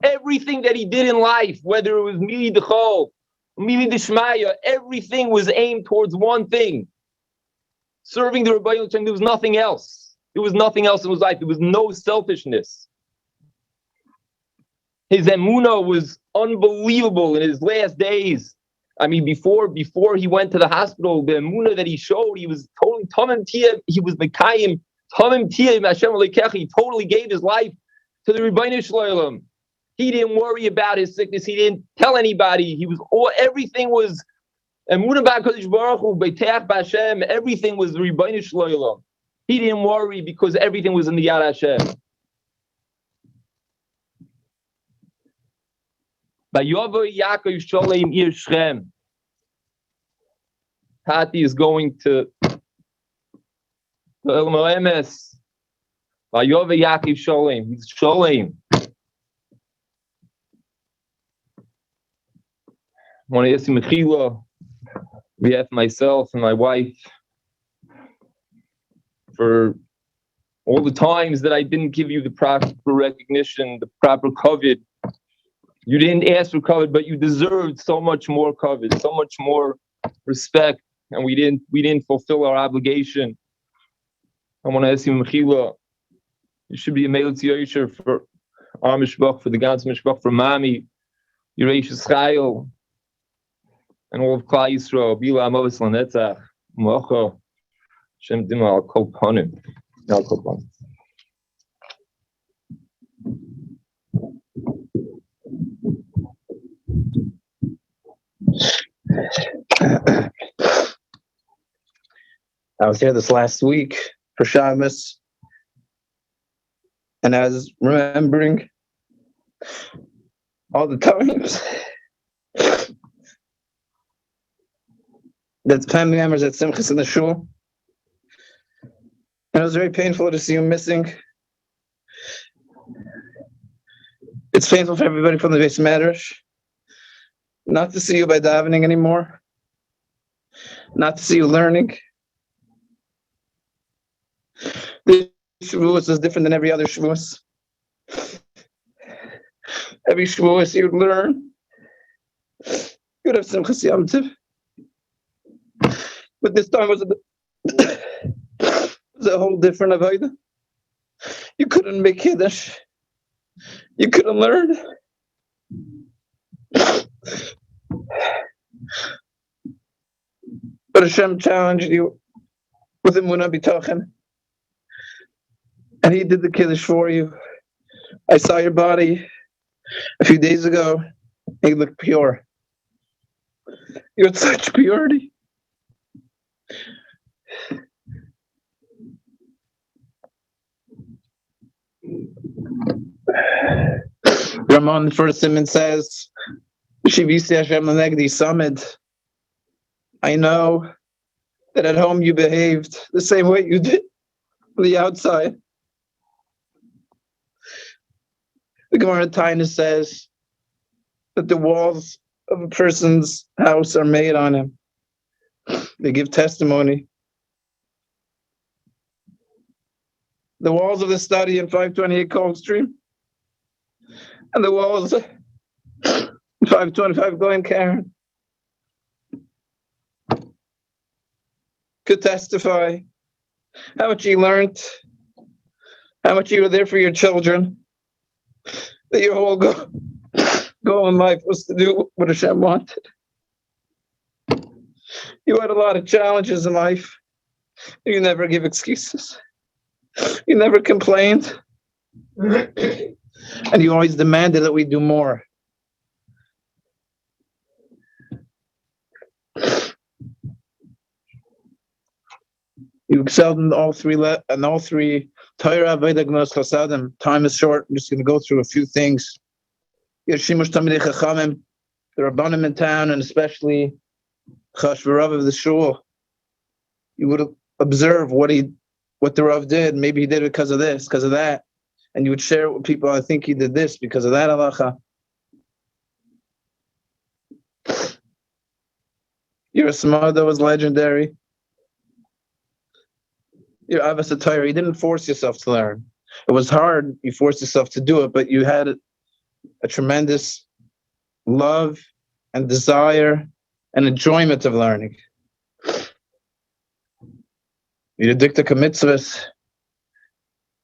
Everything that he did in life, whether it was mili d'chol, mili d'shmaya, everything was aimed towards one thing. Serving the Rebbeinu Shalom. There was nothing else. There was nothing else in his life. There was no selfishness. His emunah was unbelievable in his last days. I mean, before he went to the hospital, the emunah that he showed, he was totally tamim tiyah. He was mekayim tamim tiyah Hashem Elokecha. He totally gave his life to the Rebbeinu Shalom. He didn't worry about his sickness. He didn't tell anybody. Everything was emunah b'Hakadosh Baruch Hu, b'teach b'Hashem. Everything was the Rebbeinu Shalom. He didn't worry because everything was in the Yad Hashem. Vayavo Yaakov Sholem Ir Shrem. Tati is going to El Moemes. Vayavo Yaakov Sholem. He's Sholem. I want to ask you, Mechila, behalf of myself and my wife, for all the times that I didn't give you the proper recognition, the proper covet. You didn't ask for covet, but you deserved so much more covet, so much more respect, and we didn't fulfill our obligation. I want to ask you, Mechila, you should be a Melitz Yosher for our Mishpach, for the Gans Mishpach, for Mami, Yeresh Chayil, and all of Klal Yisrael. Bila Amavis Lanetzach, Mocha, Shem Dima Al Kol Panim, Al Kol Panim. I was here this last week for Shabbos, and I was remembering all the times that family members at Simchas in the shul, and it was very painful to see you missing. It's painful for everybody from the Beis Medrash not to see you by davening anymore, not to see you learning. This Shavuos is different than every other Shavuos. Every Shavuos you'd learn, you'd have Simchas Yom Tov. But this time was a whole different avodah. You couldn't make Kiddush. You couldn't learn. But Hashem challenged you with Emunah B'tochen, and He did the Kiddush for you. I saw your body a few days ago. You look pure. You had such purity. Ramon First Simon says, Shivisi Hashem Lenegdi Samid. I know that at home you behaved the same way you did on the outside. The Gemara Tainus says that the walls of a person's house are made on him. They give testimony. The walls of the study in 528 Cold Stream and the walls of 525 Glen Karen could testify how much you learned, how much you were there for your children, that your whole goal in life was to do what Hashem wanted. You had a lot of challenges in life. You never give excuses. You never complained. And you always demanded that we do more. You excelled in all three Torah, Veda, Gnos, Chasadim. Time is short. I'm just going to go through a few things. Yeshimush Tamidei Chachamim, the Rabbanim in town, and especially Chashvarav of the shul. You would observe what the Rav did. Maybe he did it because of this, because of that. And you would share it with people. I think he did this because of that halacha. Your Samada was legendary. Your Avas Atayr, you didn't force yourself to learn. It was hard. You forced yourself to do it, but you had a tremendous love and desire and enjoyment of learning. You did dikta mitzvahs,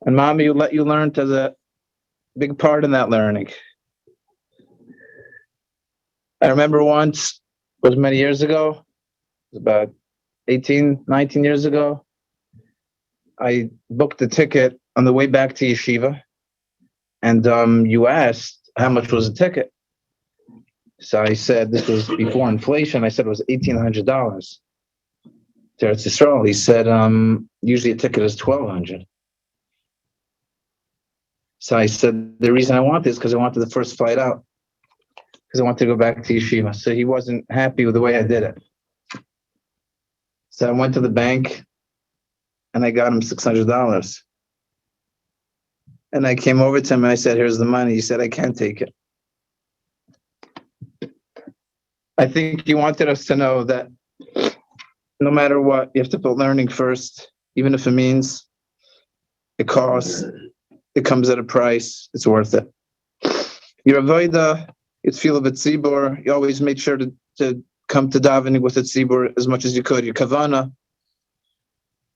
and Mommy let you learn as a big part in that learning. I remember once, it was many years ago, it was about 18, 19 years ago, I booked a ticket on the way back to yeshiva, and you asked how much was a ticket. So I said, this was before inflation, I said it was $1,800 to Eretz Yisrael. He said, usually a ticket is $1,200. So I said, the reason I want this is because I wanted the first flight out, because I wanted to go back to yeshiva. So he wasn't happy with the way I did it. So I went to the bank, and I got him $600. And I came over to him and I said, here's the money. He said, I can't take it. I think he wanted us to know that no matter what, you have to put learning first, even if it means it costs, it comes at a price, it's worth it. Your avoida, it's feel of a tzibur. You always made sure to come to davening with a tzibur as much as you could. Your kavana,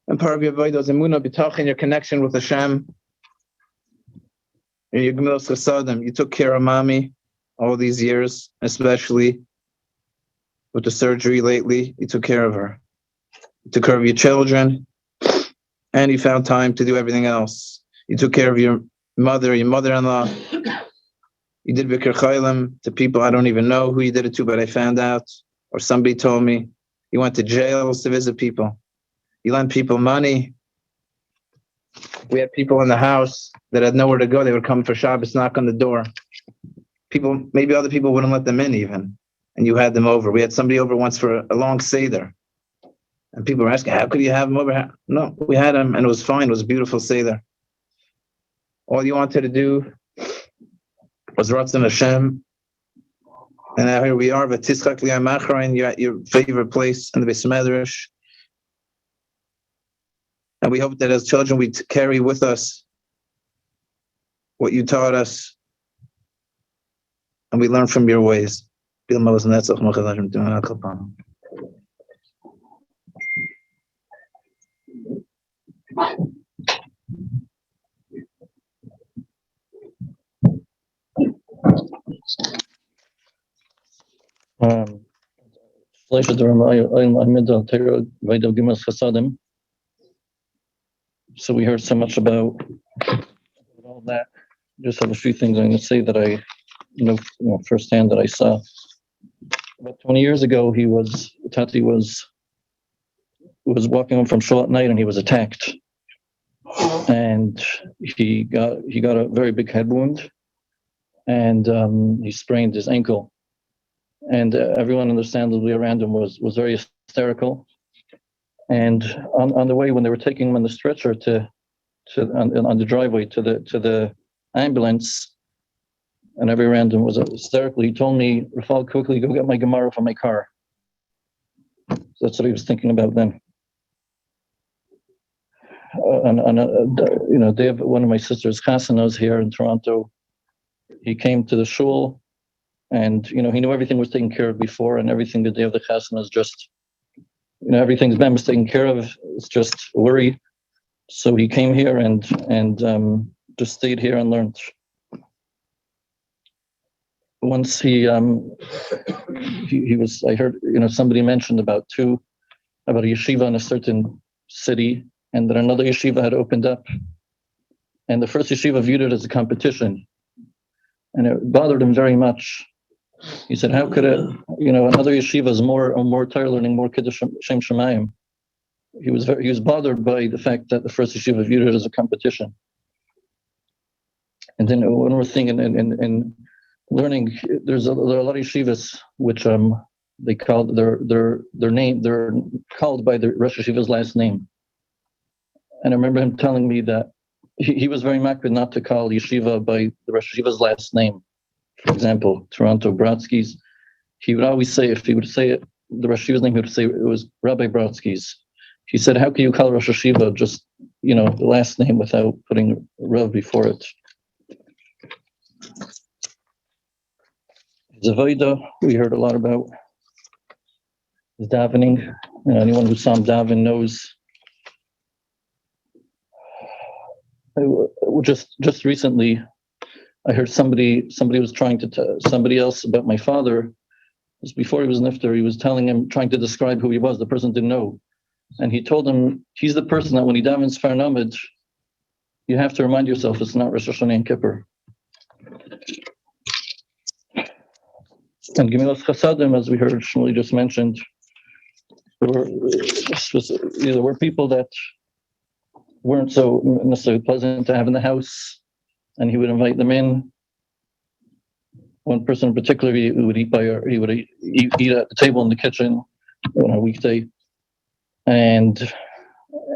and part of your avoida is emunah b'tachin, your connection with Hashem. And your gemilas chasadim, you took care of mommy all these years, especially with the surgery lately. You took care of her. You took care of your children, and you found time to do everything else. You took care of your mother-in-law. You did bikkur chaylim to people I don't even know who you did it to, but I found out, or somebody told me. You went to jails to visit people. You lent people money. We had people in the house that had nowhere to go. They would come for Shabbos, knock on the door. People, maybe other people wouldn't let them in even, and you had them over. We had somebody over once for a long seder, and people were asking, how could you have them over? No, we had them, and it was fine. It was a beautiful seder. All you wanted to do was Ratzon Hashem, and now here we are, V'tischak liyam achrayin, you're at your favorite place in the Beis Medrash. And we hope that as children we carry with us what you taught us, and we learn from your ways. So we heard so much about all that. Just have a few things I'm going to say that I know firsthand that I saw. About 20 years ago, Tati was walking home from shul at night, and he was attacked, and he got a very big head wound, and he sprained his ankle, and everyone understandably around him was very hysterical. And on the way, when they were taking him on the stretcher on the driveway to the ambulance, and every random was hysterical, he told me, Rafal, quickly go get my Gemara from my car. So that's what he was thinking about then. They have one of my sister's chasanas here in Toronto. He came to the shul, and he knew everything was taken care of before, and everything the day of the chasana is just, everything's been taken care of. It's just worry. So he came here and just stayed here and learned. Once he was, I heard, somebody mentioned about a yeshiva in a certain city, and then another yeshiva had opened up, and the first yeshiva viewed it as a competition, and it bothered him very much. He said, how could another yeshiva is more Torah learning, more Kiddush Shem Shemayim. He was bothered by the fact that the first yeshiva viewed it as a competition. And then one more thing in learning, there are a lot of yeshivas which they call their name, they're called by the Rosh Yeshiva's last name. And I remember him telling me that he was very makpid not to call yeshiva by the Rosh Yeshiva's last name. For example, Toronto Brodsky's, he would always say, if he would say it, the Rosh Yeshiva's name, he would say it was Rabbi Brodsky's. He said, how can you call Rosh Yeshiva just, the last name without putting Rav before it? Zavaida, we heard a lot about his davening. Anyone who saw him daven knows. Just recently, I heard somebody was trying to tell somebody else about my father. Just before he was nifter, he was telling him, trying to describe who he was. The person didn't know. And he told him, he's the person that when he davens Farnamid, you have to remind yourself it's not Rosh Hashanah and Kippur. And Gemilas Chasadim, as we heard Shmuley just mentioned, there were people that weren't so necessarily pleasant to have in the house, and he would invite them in. One person in particular, he would eat at the table in the kitchen on a weekday. And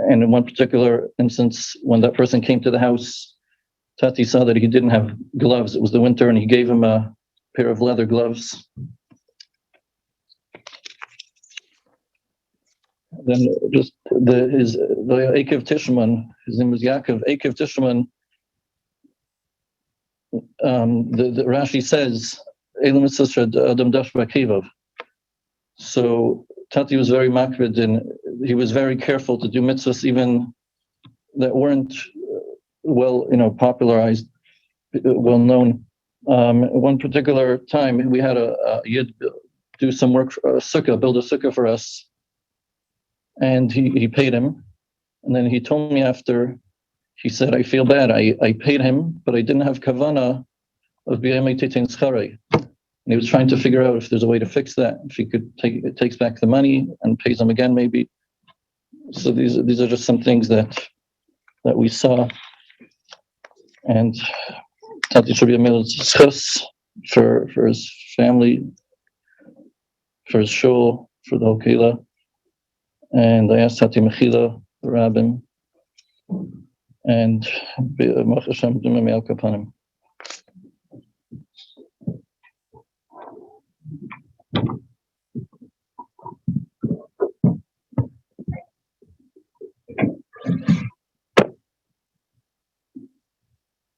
in one particular instance, when that person came to the house, Tati saw that he didn't have gloves. It was the winter, and he gave him a pair of leather gloves. Then just the Akev Tishman, his name was Yaakov Akev Tishman. The Rashi says, Elam Adam Dash Bakivav. So Tati was very makbid, and he was very careful to do mitzvahs even that weren't popularized, well known. One particular time, we had a yid do some work, build a sukkah for us, and he paid him. And then he told me after, he said, I feel bad. I paid him, but I didn't have kavanah of b'yemei titin schari. And he was trying to figure out if there's a way to fix that, if he could takes back the money and pays him again, maybe. So these are just some things that we saw. And Tati should be a mitzvah for his family, for his shul, for the whole keilah. And I asked Tati Mechila, the Rabbi, and Mach Hashem Dumah Me'al Kapanim.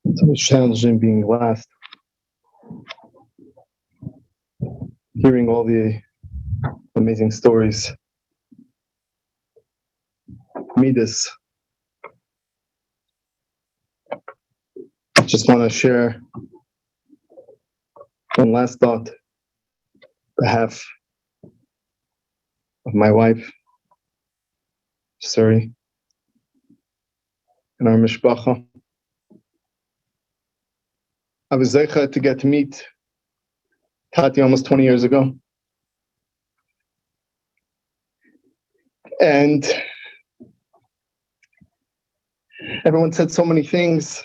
It's always challenging being last. Hearing all the amazing stories. Midas. Just want to share one last thought on behalf of my wife, Suri, and our mishpacha. I was zeicha to get to meet Tati almost 20 years ago. And everyone said so many things,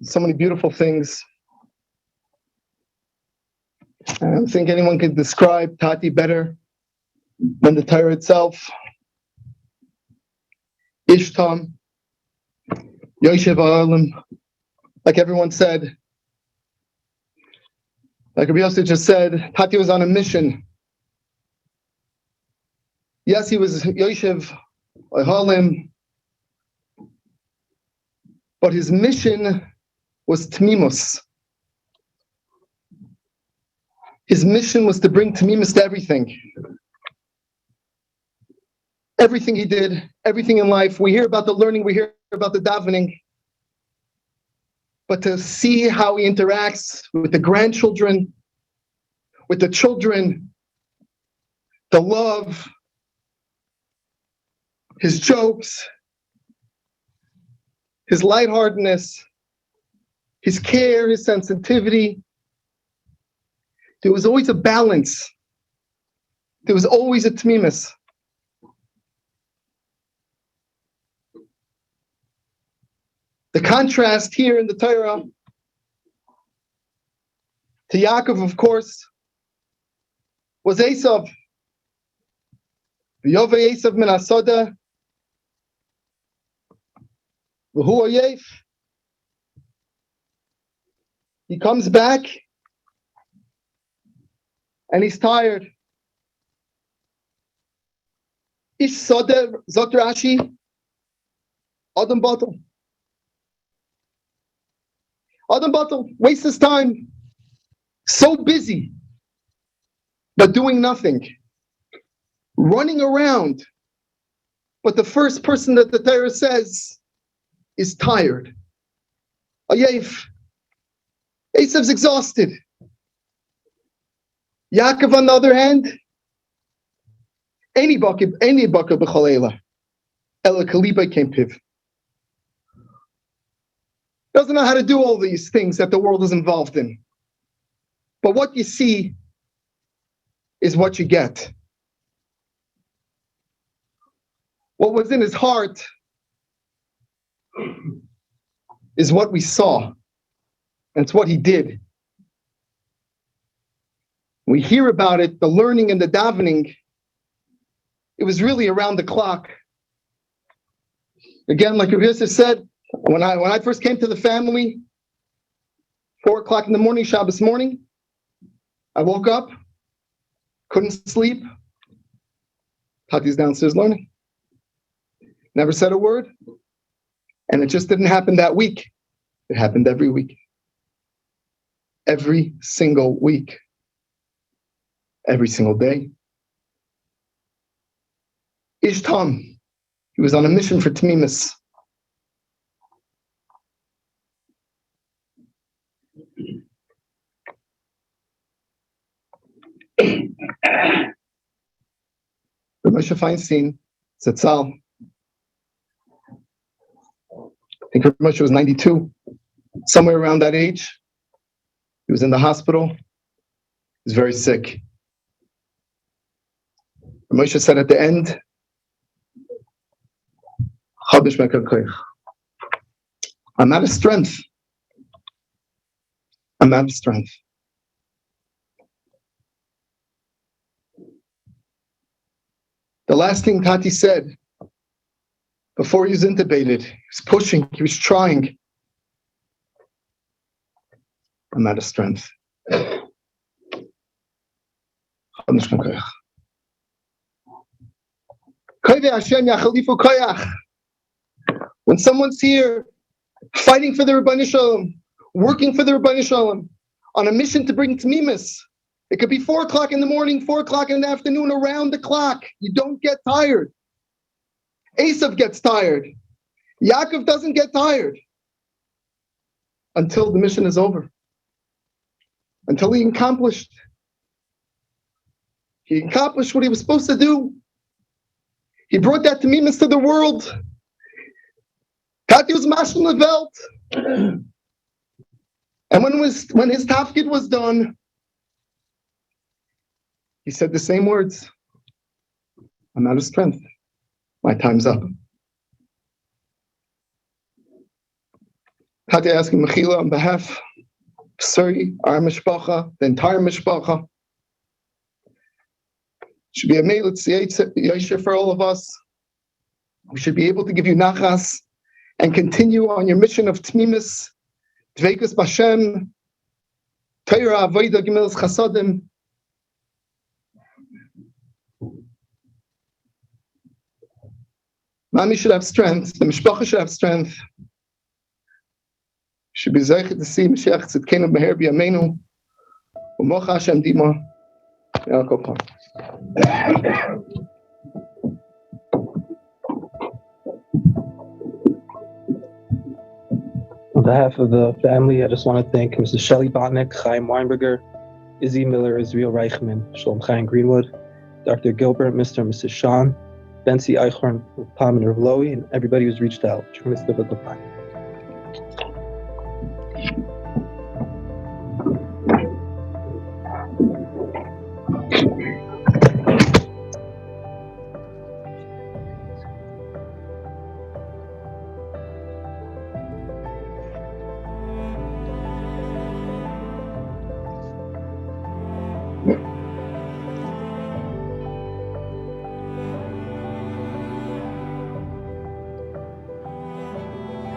so many beautiful things. I don't think anyone could describe Tati better than the Torah itself. Ishtam, Yoshev Ha'olam, like everyone said, like Rabbi Yosef just said, Tati was on a mission. Yes, he was Yoshev Ha'olam, but his mission was Tmimus. His mission was to bring Tmimus to everything. Everything he did, everything in life. We hear about the learning, we hear about the davening. But to see how he interacts with the grandchildren, with the children, the love, his jokes, his lightheartedness, his care, his sensitivity. There was always a balance. There was always a tmimus. The contrast here in the Torah to Yaakov, of course, was Esav. V'yovei Esav min hasoda, v'hu oyef. He comes back and he's tired. Ish soda, Zot Rashi, Adam Batel. Adam Batel wastes his time, so busy, but doing nothing, running around. But the first person that the Torah says is tired. Ayef. Esav's exhausted. Yaakov, on the other hand, any baka b'chalela, ela kaliba came piv. Doesn't know how to do all these things that the world is involved in. But what you see is what you get. What was in his heart is what we saw. And it's what he did. We hear about it, the learning and the davening. It was really around the clock. Again, like Rabbi Yosef said, when I first came to the family, 4 o'clock in the morning, Shabbos morning, I woke up, couldn't sleep, Tati's downstairs learning. Never said a word. And it just didn't happen that week. It happened every week. Every single week. Every single day. Ishtam, he was on a mission for Tmimis. Moshe Feinstein, Zatzal. I think Moshe was 92, somewhere around that age. He was in the hospital. He was very sick. Moshe said at the end, I'm out of strength. I'm out of strength. The last thing Tati said before he was intubated, he was pushing, he was trying. I'm out of strength. When someone's here fighting for the Rabbi Shalom, working for the Rabbi Shalom, on a mission to bring Tmimis, it could be 4 o'clock in the morning, 4 o'clock in the afternoon, around the clock. You don't get tired. Esav gets tired. Yaakov doesn't get tired until the mission is over. Until he accomplished. He accomplished what he was supposed to do. He brought that Tmimis to the world. Tati was mashal the belt. And when his tafkid was done, he said the same words. I'm out of strength. My time's up. Tati asking Mechila on behalf of Suri, our mishpacha, the entire mishpacha. Should be a meilitz yosher for all of us. We should be able to give you nachas and continue on your mission of tmimis, dveikus b'Hashem, Torah, avodah, gemilas chasadim. Mami should have strength. The mishpacha should have strength. Should be zeichet to see Mashiach Tzidkenu Meher B'Yameinu. U'mocha Hashem Dima. Yaakov. On behalf of the family, I just want to thank Mrs. Shelley Botnick, Chaim Weinberger, Izzy Miller, Israel Reichman, Shalom Chaim Greenwood, Dr. Gilbert, Mr. and Mrs. Sean, Bensi Eichhorn, Pam and Lowy, and everybody who's reached out. Tremendous difficult time.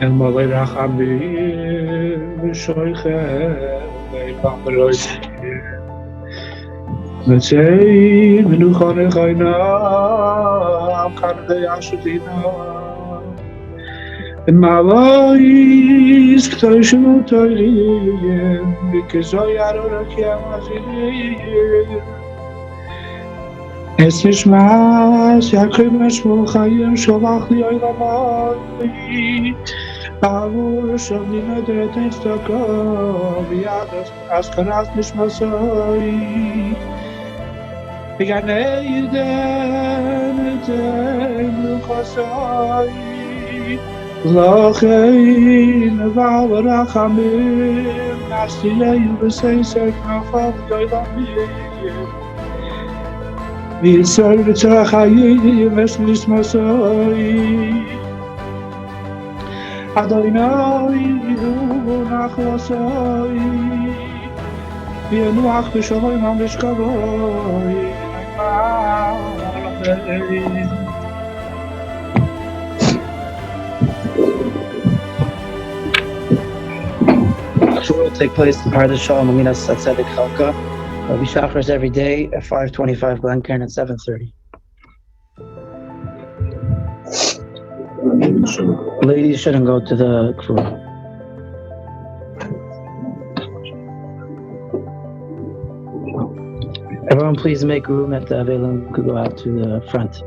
El malay rachamim shoychem be'pamroy Metzei menuchane chayna karde yashudina En malay k'toyshenu toyrim V'kezoy arorakim azirim Es nishmas Yaakov meshmo chayim sholach li oilamai Avur shavnina deretin staka V'yad askanaz nishmasai V'ganei yiden etem luchasai L'chein v'al rachamim Nastilei v'seisek nafal yoilamim V'yisor v'tzach hayim es nishmasai Adonai nachlasai V'yanuach b'shalom ha'mishkavai Sure will take place in Pardes Shalom Linas Hatzedek chelka. There'll be chakras every day at 5:25 Glen Cairn at 7:30. Ladies shouldn't go to the kevurah. Everyone, please make room that the Avelim could go out to the front.